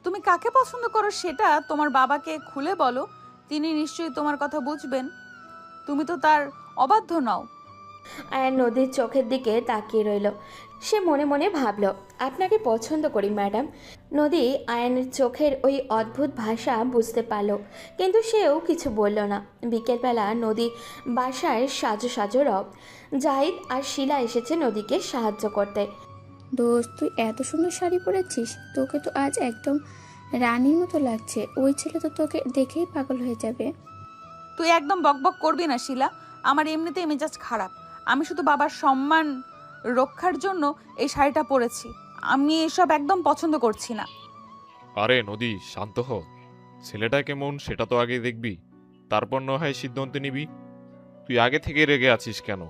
S2: তুমি কাকে পছন্দ করো সেটা তোমার বাবাকে খুলে বলো, তিনি নিশ্চয়ই তোমার কথা বুঝবেন। তুমি তো তার অবাধ্য নও।
S3: আয়ান নদীর চোখের দিকে তাকিয়ে রইল। সে মনে মনে ভাবল, আপনাকে পছন্দ করি ম্যাডাম। নদী আয়ানের চোখের ওই অদ্ভুত ভাষা বুঝতে পারল, কিন্তু সেও কিছু বলল না। বিকেলবেলা নদী বাসায় সাজো সাজো রব। জাহিদ আর শিলা এসেছে নদীকে সাহায্য করতে।
S20: দোস্ত, তুই এত সুন্দর শাড়ি পরেছিস, তোকে তো আজ একদম রানীর মতো লাগছে। ওই ছেলে তো তোকে দেখেই পাগল হয়ে যাবে।
S2: তুই একদম বকবক করবি না শিলা। আমার এমনিতেই মেজাজ খারাপ। আমি শুধু বাবার সম্মান রক্ষার জন্য এই শাড়িটা পরেছি। আমি এসব একদম পছন্দ করছি না।
S18: আরে নদী, শান্ত হ। ছেলেটা কেমন সেটা তো আগে দেখবি, তারপর না হয় সিদ্ধান্ত নিবি। তুই আগে থেকে রেগে আছিস কেন?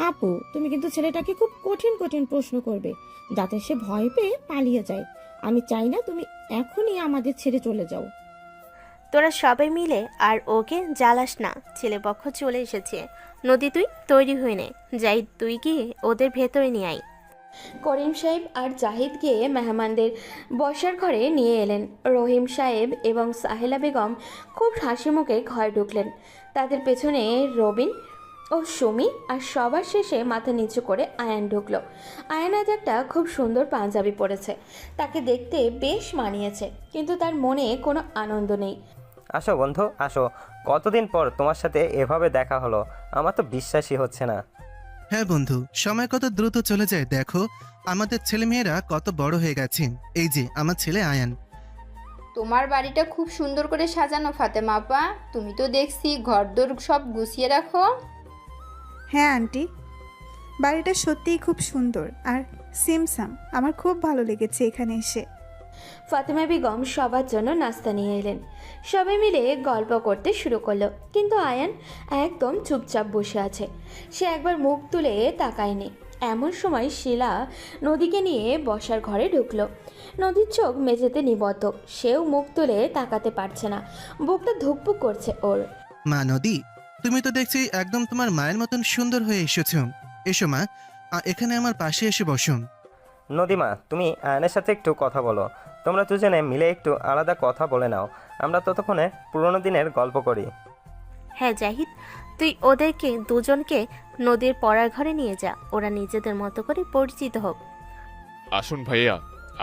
S22: আপু, তুমি কিন্তু ছেলেটাকে খুব কঠিন কঠিন প্রশ্ন করবে, যাতে সে ভয় পেয়ে পালিয়ে যায়। আমি চাই না তুমি এখনই আমাদের ছেড়ে চলে যাও।
S16: তোরা সবাই মিলে আর ওকে জ্বালাস না। ছেলেপক্ষ চলে এসেছে। নদী, তুই তৈরি হয়ে নে। যাই, তুই গিয়ে ওদের ভেতরে নিয়ে আয়।
S3: করিম সাহেব আর জাহিদ গিয়ে মেহমানদের বসার ঘরে নিয়ে এলেন। রহিম সাহেব এবং সাহেলা বেগম খুব হাসি মুখে ঘরে ঢুকলেন। তাদের পেছনে রবিন ও সুমি, আর সবার শেষে মাথা নিচু করে আয়ান ঢুকলো। আয়ান আজ একটা খুব সুন্দর পাঞ্জাবি পরেছে, তাকে দেখতে বেশ মানিয়েছে, কিন্তু তার মনে কোনো আনন্দ নেই।
S17: আসো বন্ধু আসো, কতদিন পর তোমার সাথে এভাবে দেখা হলো, আমার তো বিশ্বাসই হচ্ছে না।
S13: হ্যাঁ বন্ধু, সময় কত দ্রুত চলে যায় দেখো। আমাদের ছেলেমেয়েরা কত বড় হয়ে গেছে। এই যে আমার ছেলে আয়ান।
S11: তোমার বাড়িটা খুব সুন্দর করে সাজানো ফাতেমা আপা, তুমি তো দেখছি ঘরদোর সব গুছিয়ে রাখো।
S15: হ্যাঁ আন্টি, বাড়িটা সত্যিই খুব সুন্দর আর সিমসাম। আমার খুব ভালো লেগেছে এখানে এসে।
S3: ফাতেমা বেগম সবার জন্য নাস্তা নিয়ে এলেন। সবাই মিলে গল্প করতে শুরু করলো, কিন্তু আয়ান একদম চুপচাপ বসে আছে। সে একবার মুখ তুলে তাকায়নি। এমন সময় শিলা নদীকে নিয়ে বসার ঘরে ঢুকলো। নদীর চোখ মেঝেতে নিবদ্ধ, সেও মুখ তুলে তাকাতে পারছে না, বুকটা ধুকপুক করছে ওর।
S13: মা নদী, তুমি তো দেখছি একদম তোমার মায়ের মতন সুন্দর হয়ে এসেছো। এসো মা, এখানে আমার পাশে এসে বসুন।
S17: নদীমা, তুমি আয়নের সাথে একটু কথা বলো। তোমরা দুজনে মিলে একটু আলাদা কথা বলে নাও, আমরা ততক্ষণে পুরোনো দিনের গল্প করি।
S16: হ্যাঁ জাহিদ, তুই ওদেরকে দুজনকে নদীর পড়ার ঘরে নিয়ে যা, ওরা নিজেদের মতো করে পরিচিত হোক।
S18: আসুন ভাইয়া,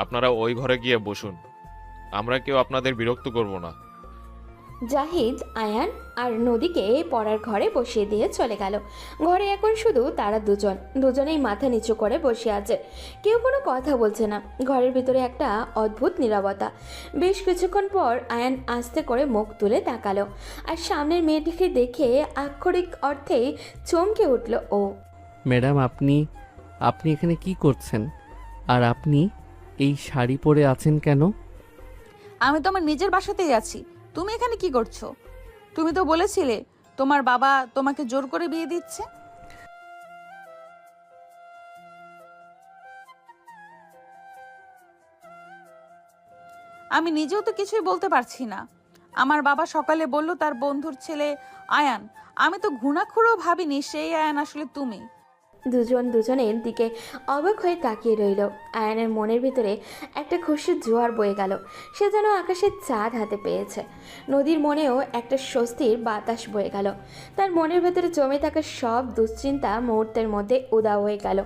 S18: আপনারা ওই ঘরে গিয়ে বসুন, আমরা কেউ আপনাদের বিরক্ত করব না।
S3: জাহিদ আয়ান আর নদীকে পড়ার ঘরে বসিয়ে দিয়ে চলে গেল। ঘরে এখন শুধু তারা দুজনেই মাথা নিচু করে বসে আছে, কেউ কোনো কথা বলছে না। ঘরের ভিতরে একটা অদ্ভুত নীরবতা। বেশ কিছুক্ষণ পর আয়ান আস্তে করে মুখ তুলে তাকালো, আর সামনের মেয়েটিকে দেখে আক্ষরিক অর্থেই চমকে উঠল ও।
S1: ম্যাডাম, আপনি এখানে কি করছেন? আর আপনি এই শাড়ি পরে আছেন কেন?
S2: আমি তো আমার নিজের বাসাতেই আছি, তুমি এখানে কি করছো? তুমি তো বলেছিলে তোমার বাবা তোমাকে জোর করে বিয়ে দিচ্ছে। আমি নিজেও তো কিছুই বলতে পারছি না। আমার বাবা সকালে বলল তার বন্ধুর ছেলে আয়ান। আমি তো ঘুণাক্ষুরেও ভাবিনি সেই আয়ান আসলে তুমি।
S3: দুজনের দিকে অবাক হয়ে তাকিয়ে রইল। আয়ানের মনের ভিতরে একটা খুশির জোয়ার বয়ে গেল। সে যেন আকাশের চাঁদ হাতে পেয়েছে। নদীর মনেও একটা স্বস্তির বাতাস বয়ে গেল। তার মনের ভেতরে জমে থাকা সব দুশ্চিন্তা মুহূর্তের মধ্যে উধাও হয়ে গেল।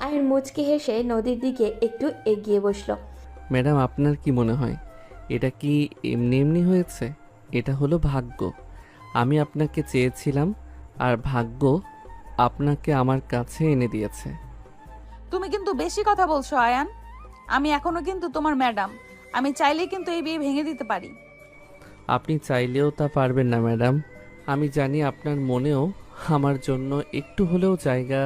S3: আয়ান মুচকি হেসে নদীর দিকে একটু এগিয়ে বসলো।
S1: ম্যাডাম, আপনার কি মনে হয় এটা কি এমনি এমনি হয়েছে? এটা হলো ভাগ্য। আমি আপনাকে চেয়েছিলাম, আর ভাগ্য আপনাকে আমার কাছে এনে দিয়েছে।
S2: তুমি কিন্তু বেশি কথা বলছো আয়ান। আমি এখনো কিন্তু তোমার ম্যাডাম। আমি চাইলেই কিন্তু এই বিয়ে ভেঙে দিতে পারি।
S1: আপনি চাইলেও তা পারবেন না ম্যাডাম। আমি জানি আপনার মনেও আমার জন্য একটু হলেও জায়গা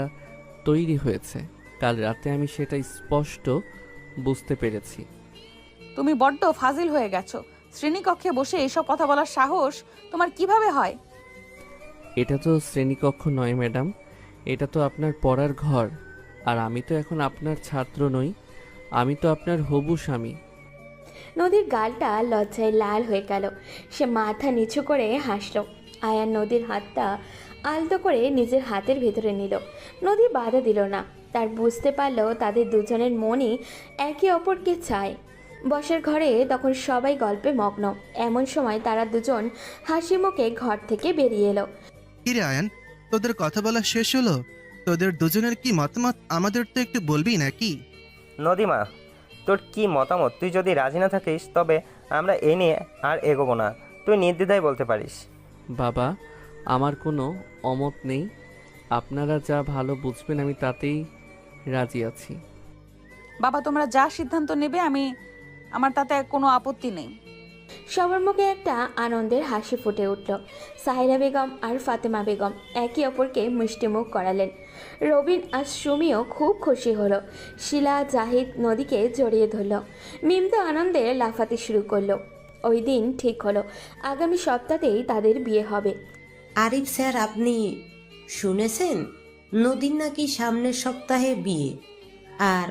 S1: তৈরি হয়েছে। কাল রাতে আমি সেটা স্পষ্ট বুঝতে পেরেছি।
S2: তুমি বড্ড ফাজিল হয়ে গেছো। শ্রেণীকক্ষে বসে এসব কথা বলার সাহস তোমার কিভাবে হয়?
S1: এটা তো শ্রেণীকক্ষ নয় ম্যাডাম, এটা তো আপনার পড়ার ঘর। আর আমি তো এখন আপনার ছাত্র নই, আমি তো আপনার হবু স্বামী।
S3: নদীর গালটা লজ্জায় লাল হয়ে গেল। সে মাথা নিচু করে হাসল। আয়ান নদীর হাতটা আলতো করে নিজের হাতের ভেতরে নিল। নদী বাধা দিল না। তার বুঝতে পারল তাদের দুজনের মনই একে অপরকে চায়। বসার ঘরে তখন সবাই গল্পে মগ্ন। এমন সময় তারা দুজন হাসি মুখে ঘর থেকে বেরিয়ে এলো।
S13: কিরে আয়ান, তোদের কথা বলা শেষ হলো? তোদের দুজনের কি মতামত আমাদের তো একটু বলবি নাকি?
S17: নদীমা, তোর কি মতামত? তুই যদি রাজি না থাকিস তবে আমরা এ নিয়ে আর এগোবো না, তুই নির্দ্বিধায় বলতে পারিস।
S1: বাবা, আমার কোনো অমত নেই। আপনারা যা ভালো বুঝবেন আমি তাতেই রাজি আছি।
S2: বাবা, তোমরা যা সিদ্ধান্ত নেবে আমার তাতে কোনো আপত্তি নেই।
S3: সবার মুখে একটা আনন্দের হাসি ফুটে উঠল। সাহেরা বেগম আর ফাতেমা বেগম একে অপরকে মিষ্টিমুখ করালেন। রবিন আর সুমিও খুব খুশি হলো। শিলা জাহিদ নদীকে জড়িয়ে ধরল। মিম তো আনন্দে লাফাতে শুরু করলো। ওই দিন ঠিক হলো আগামী সপ্তাহেই তাদের বিয়ে হবে।
S9: আরিফ স্যার, আপনি শুনেছেন নদীর নাকি সামনের সপ্তাহে বিয়ে? আর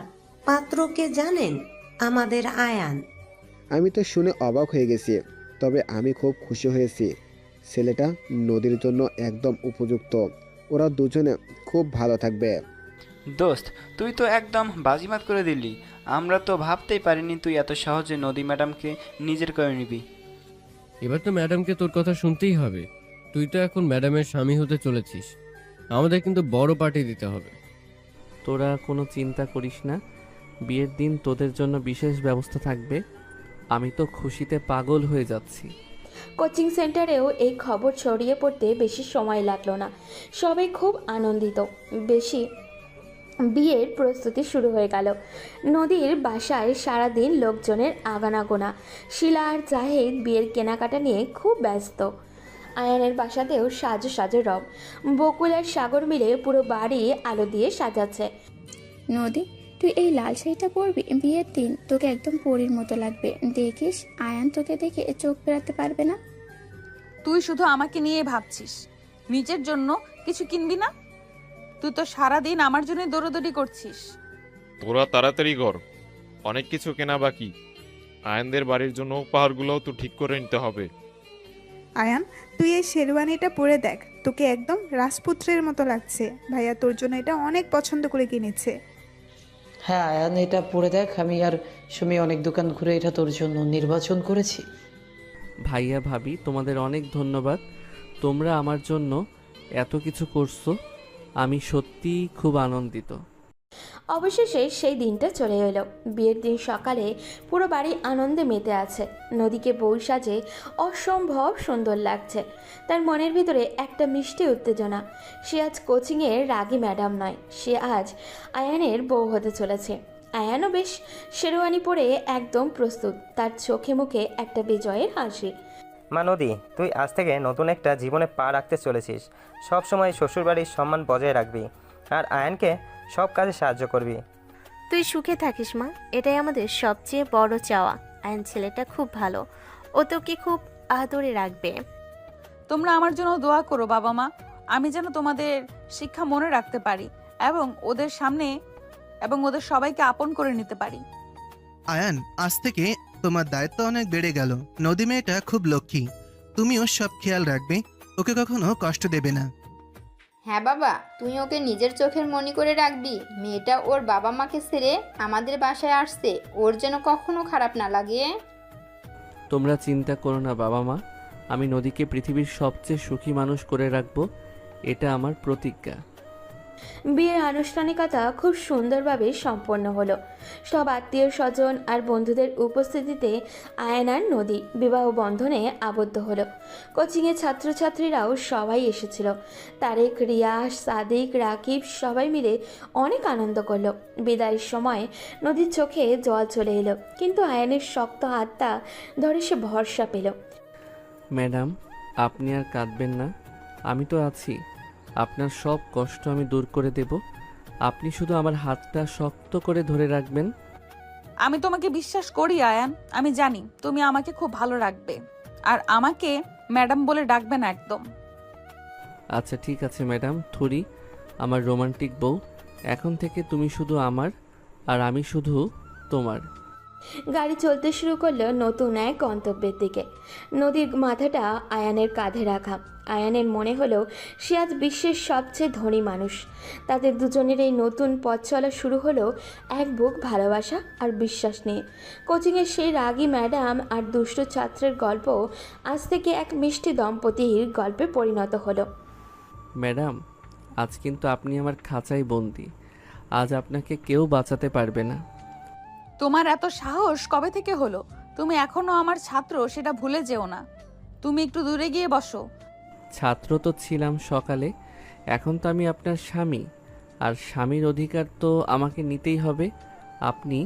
S9: পাত্রকে জানেন? আমাদের আয়ান।
S4: আমি তো শুনে অবাক হয়ে গেছি, তবে আমি খুব খুশি হয়েছি। ছেলেটা নদীর জন্য একদম উপযুক্ত। ওরা দুজনে খুব ভালো থাকবে।
S6: দোস্ত, তুই তো একদম বাজিমাত করে দিলি। আমরা তো ভাবতেই পারিনি তুই এত সহজে নদী ম্যাডামকে নিজের করে নিবি।
S5: এবার তো ম্যাডামকে তোর কথা শুনতেই হবে। তুই তো এখন ম্যাডামের স্বামী হতে চলেছিস, আমাদের কিন্তু বড় পার্টি দিতে হবে।
S1: তোরা কোনো চিন্তা করিস না, বিয়ের দিন তোদের জন্য বিশেষ ব্যবস্থা থাকবে। আমি তো খুশিতে পাগল হয়ে যাচ্ছি।
S3: কোচিং সেন্টারেও এই খবর ছড়িয়ে পড়তে বেশি সময় লাগলো না। সবাই খুব আনন্দিত। বিয়ের প্রস্তুতি শুরু হয়ে গেল। নদীর বাসায় সারাদিন লোকজনের আগানাগোনা। শিলা আর জাহিদ বিয়ের কেনাকাটা নিয়ে খুব ব্যস্ত। আয়ানের বাসাতেও সাজো সাজো রব। বকুল আর সাগর মিলে পুরো বাড়ি আলো দিয়ে সাজাচ্ছে।
S20: নদী, তুই এই লাল শাড়িটা পরবি বিয়ের দিন, তোকে একদম পরীর মতো লাগবে। দেখিস আয়ান তোকে দেখে চোখ ফেরাতে পারবে না।
S2: তুই শুধু আমাকে নিয়ে ভাবছিস, নিজের জন্য কিছু কিনবি না? তুই তো সারাদিন আমার জন্য দৌড়দৌড়ি করছিস।
S18: তোরা তাড়াতাড়ি কর, অনেক কিছু কেনা বাকি। আয়ানদের বাড়ির জন্য উপহারগুলোও তো ঠিক করে নিতে হবে।
S15: আয়ান, তুই এই শেরওয়ানিটা পরে দেখ, তোকে একদম রাজপুত্রের মতো লাগছে। ভাইয়া তোর জন্য এটা অনেক পছন্দ করে কিনেছে।
S14: হ্যাঁ আয়ান, এটা পরে দেখ। আমি আর সুমি অনেক দোকান ঘুরে এটা তোর জন্য নির্বাচন করেছি।
S1: ভাইয়া ভাবি, তোমাদের অনেক ধন্যবাদ। তোমরা আমার জন্য এত কিছু করছো, আমি সত্যিই খুব আনন্দিত।
S3: অবশেষে সেই দিনটা চলে এলো। বিয়ের দিন সকালে পুরো বাড়ি আনন্দে মেতে আছে। নদীকে বউ সাজে অসম্ভব সুন্দর লাগছে। তার মনের ভিতরে একটা মিষ্টি উত্তেজনা। সে আজ কোচিংয়ের রাগী ম্যাডাম নয়, সে আজ আয়ানের বউ হতে চলেছে। আয়ানও বেশ শেরওয়ানি পরে একদম প্রস্তুত, তার চোখে মুখে একটা বিজয়ের হাসি।
S17: মা নদী, তুই আজ থেকে নতুন একটা জীবনে পা রাখতে চলেছিস। সব সময় শ্বশুরবাড়ির সম্মান বজায় রাখবি আর আয়ানকে সব কাজে সাহায্য করবি।
S16: তুই সুখে থাকিস মা, এটাই আমাদের সবচেয়ে বড় চাওয়া। আয়ন ছেলেটা খুব ভালো, ও তোকে খুব আদরে রাখবে।
S2: তোমরা আমার জন্য দোয়া করো বাবা মা, আমি যেন তোমাদের শিক্ষা মনে রাখতে পারি এবং ওদের সবাইকে আপন করে নিতে পারি।
S13: আয়ান, আজ থেকে তোমার দায়িত্ব অনেক বেড়ে গেল। নদী মেয়েটা খুব লক্ষ্মী, তুমিও সব খেয়াল রাখবে, ওকে কখনো কষ্ট দেবে না।
S11: হ্যাঁ বাবা, তুই ওকে নিজের চোখের মনি করে রাখবি। মেয়েটা ওর বাবা মাকে ছেড়ে আমাদের বাসায় আসছে, ওর যেন কখনো খারাপ না লাগে।
S1: তোমরা চিন্তা করো না বাবা মা, আমি নদীকে পৃথিবীর সবচেয়ে সুখী মানুষ করে রাখবো, এটা আমার প্রতিজ্ঞা।
S3: বিয়ের আনুষ্ঠানিকতা খুব সুন্দরভাবে সম্পন্ন হলো। সব আত্মীয় স্বজন আর বন্ধুদের উপস্থিতিতে আয়ান আর নদী বিবাহ বন্ধনে আবদ্ধ হলো। কোচিংয়ের ছাত্রছাত্রীরাও সবাই এসেছিল। তারেক, রিয়াজ, সাদিক, রাকিব সবাই মিলে অনেক আনন্দ করলো। বিদায়ের সময় নদীর চোখে জল চলে এলো, কিন্তু আয়ানের শক্ত হাতটা ধরে সে ভরসা পেল।
S1: ম্যাডাম, আপনি আর কাঁদবেন না, আমি তো আছি। আপনার সব কষ্ট আমি দূর করে দেব, আপনি শুধু আমার হাতটা শক্ত করে ধরে রাখবেন।
S2: আমি তোমাকে বিশ্বাস করি আয়ান, আমি জানি তুমি আমাকে খুব ভালো রাখবে আর আমাকে ম্যাডাম বলে ডাকবে না একদম।
S1: আচ্ছা ঠিক আছে ম্যাডাম থুরি, আমার রোমান্টিক বউ। এখন থেকে তুমি শুধু আমার আর আমি শুধু তোমার।
S3: গাড়ি চলতে শুরু করলো নতুন এক গন্তব্যের দিকে। নদীর মাথাটা আয়ানের কাঁধে রাখা। আয়ানের মনে হলো সে আজ বিশ্বের সবচেয়ে ধনী মানুষ। তাদের দুজনের এই নতুন পথ চলা শুরু হলো এক বুক ভালোবাসা আর বিশ্বাস নিয়ে। কোচিংয়ের সেই রাগী ম্যাডাম আর দুষ্ট ছাত্রের গল্প আজ থেকে এক মিষ্টি দম্পতির গল্পে পরিণত হলো।
S1: ম্যাডাম, আজ কিন্তু আপনি আমার খাঁচায় বন্দি, আজ আপনাকে কেউ বাঁচাতে পারবে না।
S2: তোমার এত সাহস কবে থেকে হলো? তুমি এখনো আমার ছাত্র, সেটা ভুলে যেও না। তুমি একটু দূরে গিয়ে বসো।
S1: ছাত্র তো ছিলাম সকালে, এখন তো আমি আপনার স্বামী, আর স্বামীর অধিকার তো আমাকে নিতেই হবে। আপনি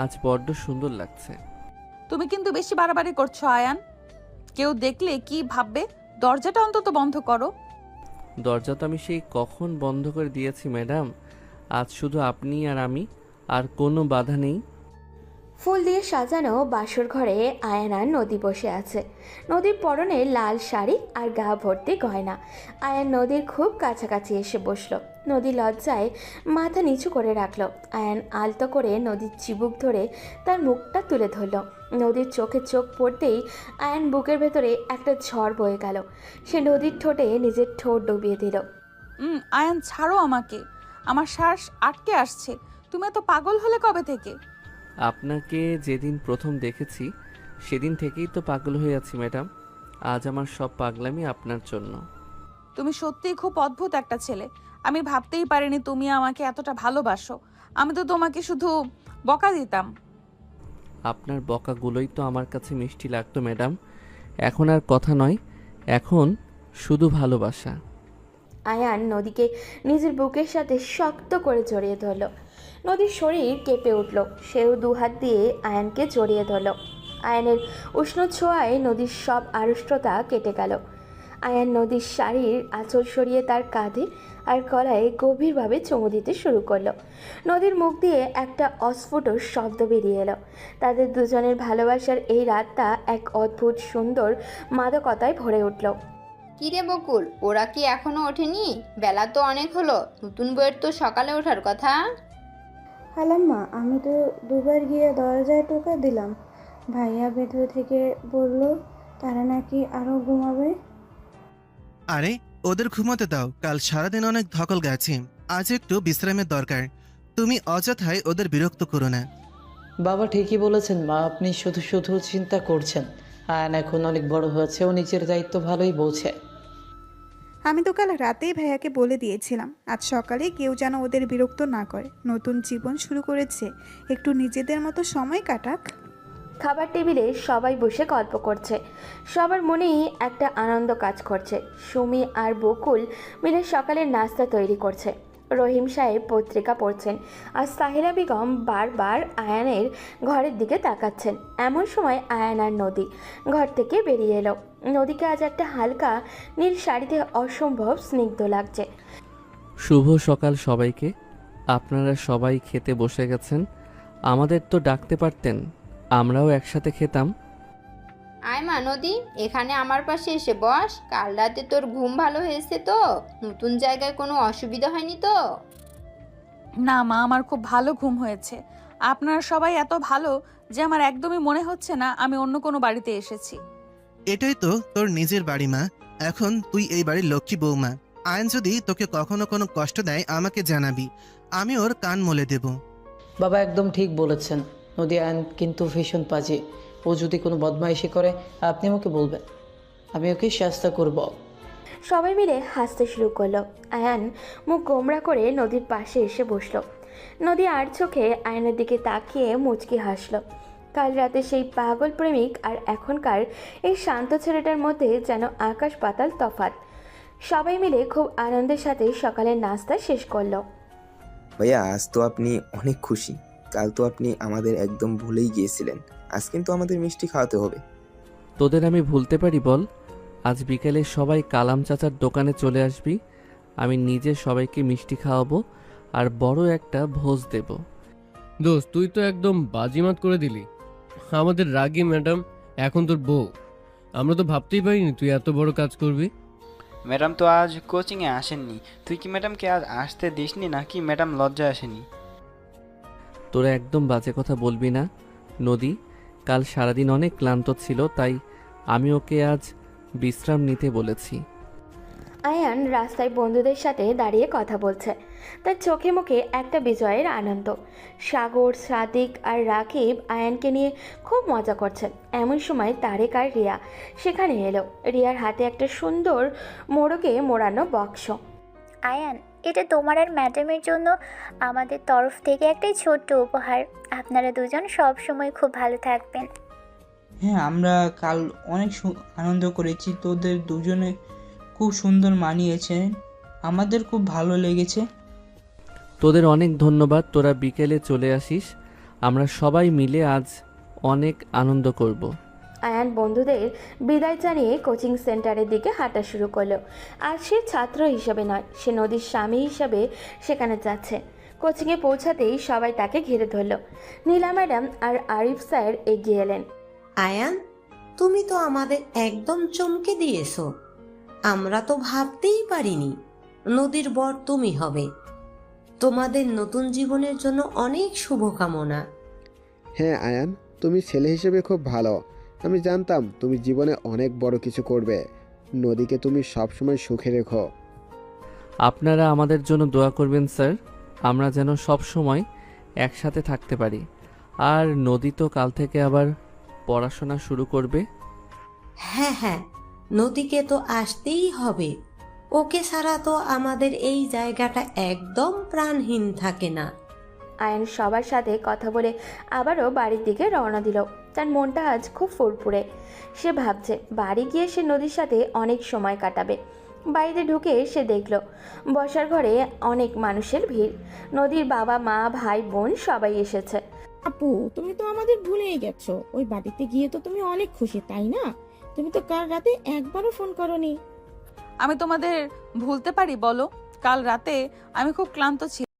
S1: আজ বড্ড সুন্দর লাগছে।
S2: তুমি কিন্তু বেশি বাড়াবাড়ি করছো আয়ান, কেউ দেখলে কি ভাববে? দরজাটা অন্তত বন্ধ করো।
S1: দরজা তো আমি সেই কখন বন্ধ করে দিয়েছি ম্যাডাম। আজ শুধু আপনি আর আমি, আর কোনো বাধা নেই।
S3: ফুল দিয়ে সাজানো বাসর ঘরে আয়ান আর নদী বসে আছে। নদীর পরনে লাল শাড়ি আর গা ভর্তি গয়না। আয়ান নদীর খুব কাছাকাছি এসে বসলো। নদী লজ্জায় মাথা নিচু করে রাখলো। আয়ান আলতো করে নদীর চিবুক ধরে তার মুখটা তুলে ধরল। নদীর চোখে চোখ পড়তেই আয়ান বুকের ভেতরে একটা ঝড় বয়ে গেল। সে নদীর ঠোঁটে নিজের ঠোঁট ডুবিয়ে দিল।
S2: আয়ান ছাড়ো আমাকে, আমার শ্বাস আটকে আসছে। তুমি এত পাগল হলে কবে থেকে?
S1: আপনাকে যেদিন প্রথম দেখেছি সেদিন থেকেই তো পাগল হয়ে আছি ম্যাডাম। আজ আমার সব পাগলামি আপনার জন্য।
S2: তুমি সত্যিই খুব অদ্ভুত একটা ছেলে। আমি ভাবতেই পারিনি তুমি আমাকে এতটা ভালোবাসো। আমি তো তোমাকে শুধু বকা দিতাম।
S1: আপনার বকাগুলোই তো আমার কাছে মিষ্টি লাগতো ম্যাডাম। এখন আর কথা নয়, এখন শুধু ভালোবাসা।
S3: আয়ান নদীকে নিজের বুকের সাথে শক্ত করে জড়িয়ে ধরল। নদীর শরীর কেঁপে উঠল। সেও দুহাত দিয়ে আয়ানকে জড়িয়ে ধরল। আয়ানের উষ্ণ ছোঁয়ায় নদীর সব আড়ষ্টতা কেটে গেল। আয়ান নদীর শাড়ির আঁচল সরিয়ে তার কাঁধে আর গলায় গভীরভাবে চুমু দিতে শুরু করলো। নদীর মুখ দিয়ে একটা অস্ফুট শব্দ বেরিয়ে এলো। তাদের দুজনের ভালোবাসার এই রাতটা এক অদ্ভুত সুন্দর মাদকতায় ভরে উঠল।
S11: কিরে বকুল, ওরা কি এখনো ওঠেনি? বেলা তো অনেক হলো, নতুন বইয়ের তো সকালে ওঠার কথা।
S21: খালাম্মা, আমি তো দুবার গিয়ে দরজায় টোকা দিলাম। ভাইয়া ভেতর থেকে বলল তারা নাকি আরো ঘুমাবে।
S13: আরে ওদের ঘুমোতে দাও, কাল সারাদিন অনেক ধকল গেছে, আজ একটু বিশ্রামের দরকার। তুমি অযথাই ওদের বিরক্ত করো না।
S14: বাবা ঠিকই বলেছেন মা, আপনি শুধু শুধু চিন্তা করছেন। আয়ান এখন অনেক বড় হয়েছে, ও নিজের দায়িত্ব ভালোই বোঝে।
S15: আমি তো কাল রাতেই ভাইয়াকে বলে দিয়েছিলাম আজ সকালে কেউ যেন ওদের বিরক্ত না করে। নতুন জীবন শুরু করেছে, একটু নিজেদের মতো সময় কাটাক।
S3: খাবার টেবিলে সবাই বসে গল্প করছে। সবার মনেই একটা আনন্দ কাজ করছে। সুমি আর বকুল মিলে সকালের নাস্তা তৈরি করছে। রহিম সাহেব পত্রিকা পড়ছেন আর সাহিরা বেগম বারবার আয়ানের ঘরের দিকে তাকাচ্ছেন। এমন সময় আয়ান আর নদী ঘর থেকে বেরিয়ে এলো। নদীকে আজ একটা হালকা নীল শাড়িতে অসম্ভব স্নিগ্ধ লাগছে।
S1: শুভ সকাল সবাইকে। আপনারা সবাই খেতে বসে গেছেন, আমাদের তো ডাকতে পারতেন, আমরাও একসাথে খেতাম।
S11: আয় মা নদী, এখানে আমার পাশে এসে বস। কাল রাতে তোর ঘুম ভালো হয়েছে তো? নতুন জায়গায় কোনো অসুবিধা হয়নি তো?
S2: না মা, আমার খুব ভালো ঘুম হয়েছে। আপনারা সবাই এত ভালো যে আমার একদমই মনে হচ্ছে না আমি অন্য কোনো বাড়িতে এসেছি।
S13: এটাই তো তোর নিজের বাড়ি মা, এখন তুই এই বাড়ির লক্ষ্মী বৌমা। আয়ন যদি তোকে কখনো কোনো কষ্ট দেয় আমাকে জানাবি, আমি ওর কান মলে দেব।
S14: বাবা একদম ঠিক বলেছেন। নদী আয়ন কিন্তু ভীষণ পাজি। ও যদি কোনো বদমাইশি করে আপনি আমাকে বলবেন, আমি ওকে শাস্তি করব।
S3: সবাই মিলে হাসতে শুরু করলো। আয়ান মুখ গোমড়া করে নদীর পাশে এসে বসলো। নদী আর চোখে আয়নের দিকে তাকিয়ে মুচকি হাসলো। কাল রাতে সেই পাগল প্রেমিক আর এখনকার এই শান্ত ছেলেটার মধ্যে যেন আকাশ পাতাল তফাৎ। সবাই মিলে খুব আনন্দের সাথে সকালের নাস্তা শেষ করলো।
S19: ভাইয়া আজ তো আপনি অনেক খুশি, কাল তো আপনি আমাদের একদম ভুলেই গিয়েছিলেন, আজ কিন্তু আমাদের মিষ্টি খাওয়াতে হবে।
S1: তোদের আমি ভুলতে পারি বল? আজ বিকেলে সবাই কালাম চাচার দোকানে চলে আসবি, আমি নিজে সবাইকে মিষ্টি খাওয়াবো আর বড় একটা ভোজ দেব।
S5: দোস্ত তুই তো একদম বাজিমাত করে দিলি। আমাদের রাগী ম্যাডাম এখন তোর বউ। আমরা তো ভাবতেই পারিনি তুই এত বড় কাজ করবি।
S6: ম্যাডাম তো আজ কোচিংয়ে আসেননি। তুই কি ম্যাডামকে আজ আসতে দিসনি নাকি ম্যাডাম লজ্জা আসেনি?
S1: তোরা একদম বাজে কথা বলবি না। নদী কাল সারাদিন অনেক ক্লান্ত ছিল, তাই আমি ওকে আজ বিশ্রাম নিতে বলেছি।
S3: আয়ান রাস্তায় বন্ধুদের সাথে দাঁড়িয়ে কথা বলছে। তার চোখে মুখে একটা বিজয়ের আনন্দ। সাগর, সাদিক আর রাকিব আয়ানকে নিয়ে খুব মজা করছেন। এমন সময় তারেক আর রিয়া সেখানে এলো। রিয়ার হাতে একটা সুন্দর মোড়কে মোড়ানো বাক্স।
S8: আয়ান, এটা তোমার আর ম্যাডামের জন্য আমাদের তরফ থেকে একটা ছোট্ট উপহার। আপনারা দুজন সব সময় খুব ভালো থাকবেন।
S7: হ্যাঁ, আমরা কাল অনেক আনন্দ করেছি। তোদের দুজনে খুব সুন্দর মানিয়েছে, আমাদের খুব ভালো লেগেছে।
S1: তোদের অনেক ধন্যবাদ, তোরা বিকেলে চলে আসিস, আমরা সবাই মিলে আজ অনেক আনন্দ করব।
S3: আয়ান বন্ধুদের বিদায় জানিয়ে কোচিং সেন্টারের দিকে হাঁটা শুরু করলো। আর সে ছাত্র হিসেবে নয়, সে নদীর স্বামী হিসাবে সেখানে যাচ্ছে। কোচিংয়ে পৌঁছাতেই সবাই তাকে ঘিরে ধরল। নীলা ম্যাডাম আর আরিফ স্যার এগিয়ে এলেন।
S9: আয়ান, তুমি তো আমাদের একদম চমকে দিয়েছো। আমরা তো ভাবতেই পারিনি নদীর বর তুমি হবে। তোমাদের নতুন জীবনের জন্য অনেক শুভকামনা।
S4: হ্যাঁ আয়ান, তুমি ছেলে হিসেবে খুব ভালো। আমি জানতাম তুমি জীবনে অনেক বড় কিছু করবে। নদীকে তুমি সবসময় সুখে রেখো।
S1: আপনারা আমাদের জন্য দোয়া করবেন স্যার। আমরা যেন সব সময় একসাথে থাকতে পারি। আর নদী তো কাল থেকে আবার পড়াশোনা শুরু করবে।
S9: হ্যাঁ হ্যাঁ, নদীকে তো আসতেই হবে। ওকে ছাড়া তো আমাদের এই জায়গাটা একদম প্রাণহীন থাকে না।
S3: আয়ান সবার সাথে কথা বলে আবারও বাড়ির দিকে রওনা দিল। তার মনটা আজ খুব ফুরফুরে। সে ভাবছে বাড়ি গিয়ে সে নদীর সাথে অনেক সময় কাটাবে। বাড়িতে ঢুকে সে দেখল বসার ঘরে অনেক মানুষের ভিড়। নদীর বাবা মা ভাই বোন সবাই এসেছে।
S22: আপু, তুমি তো আমাদের ভুলেই গেছো। ওই বাড়িতে গিয়ে তো তুমি অনেক খুশি, তাই না? তুমি তো কাল রাতে একবারও ফোন করোনি।
S2: আমি তোমাদের ভুলতে পারি বলো? কাল রাতে আমি খুব ক্লান্ত ছিলাম।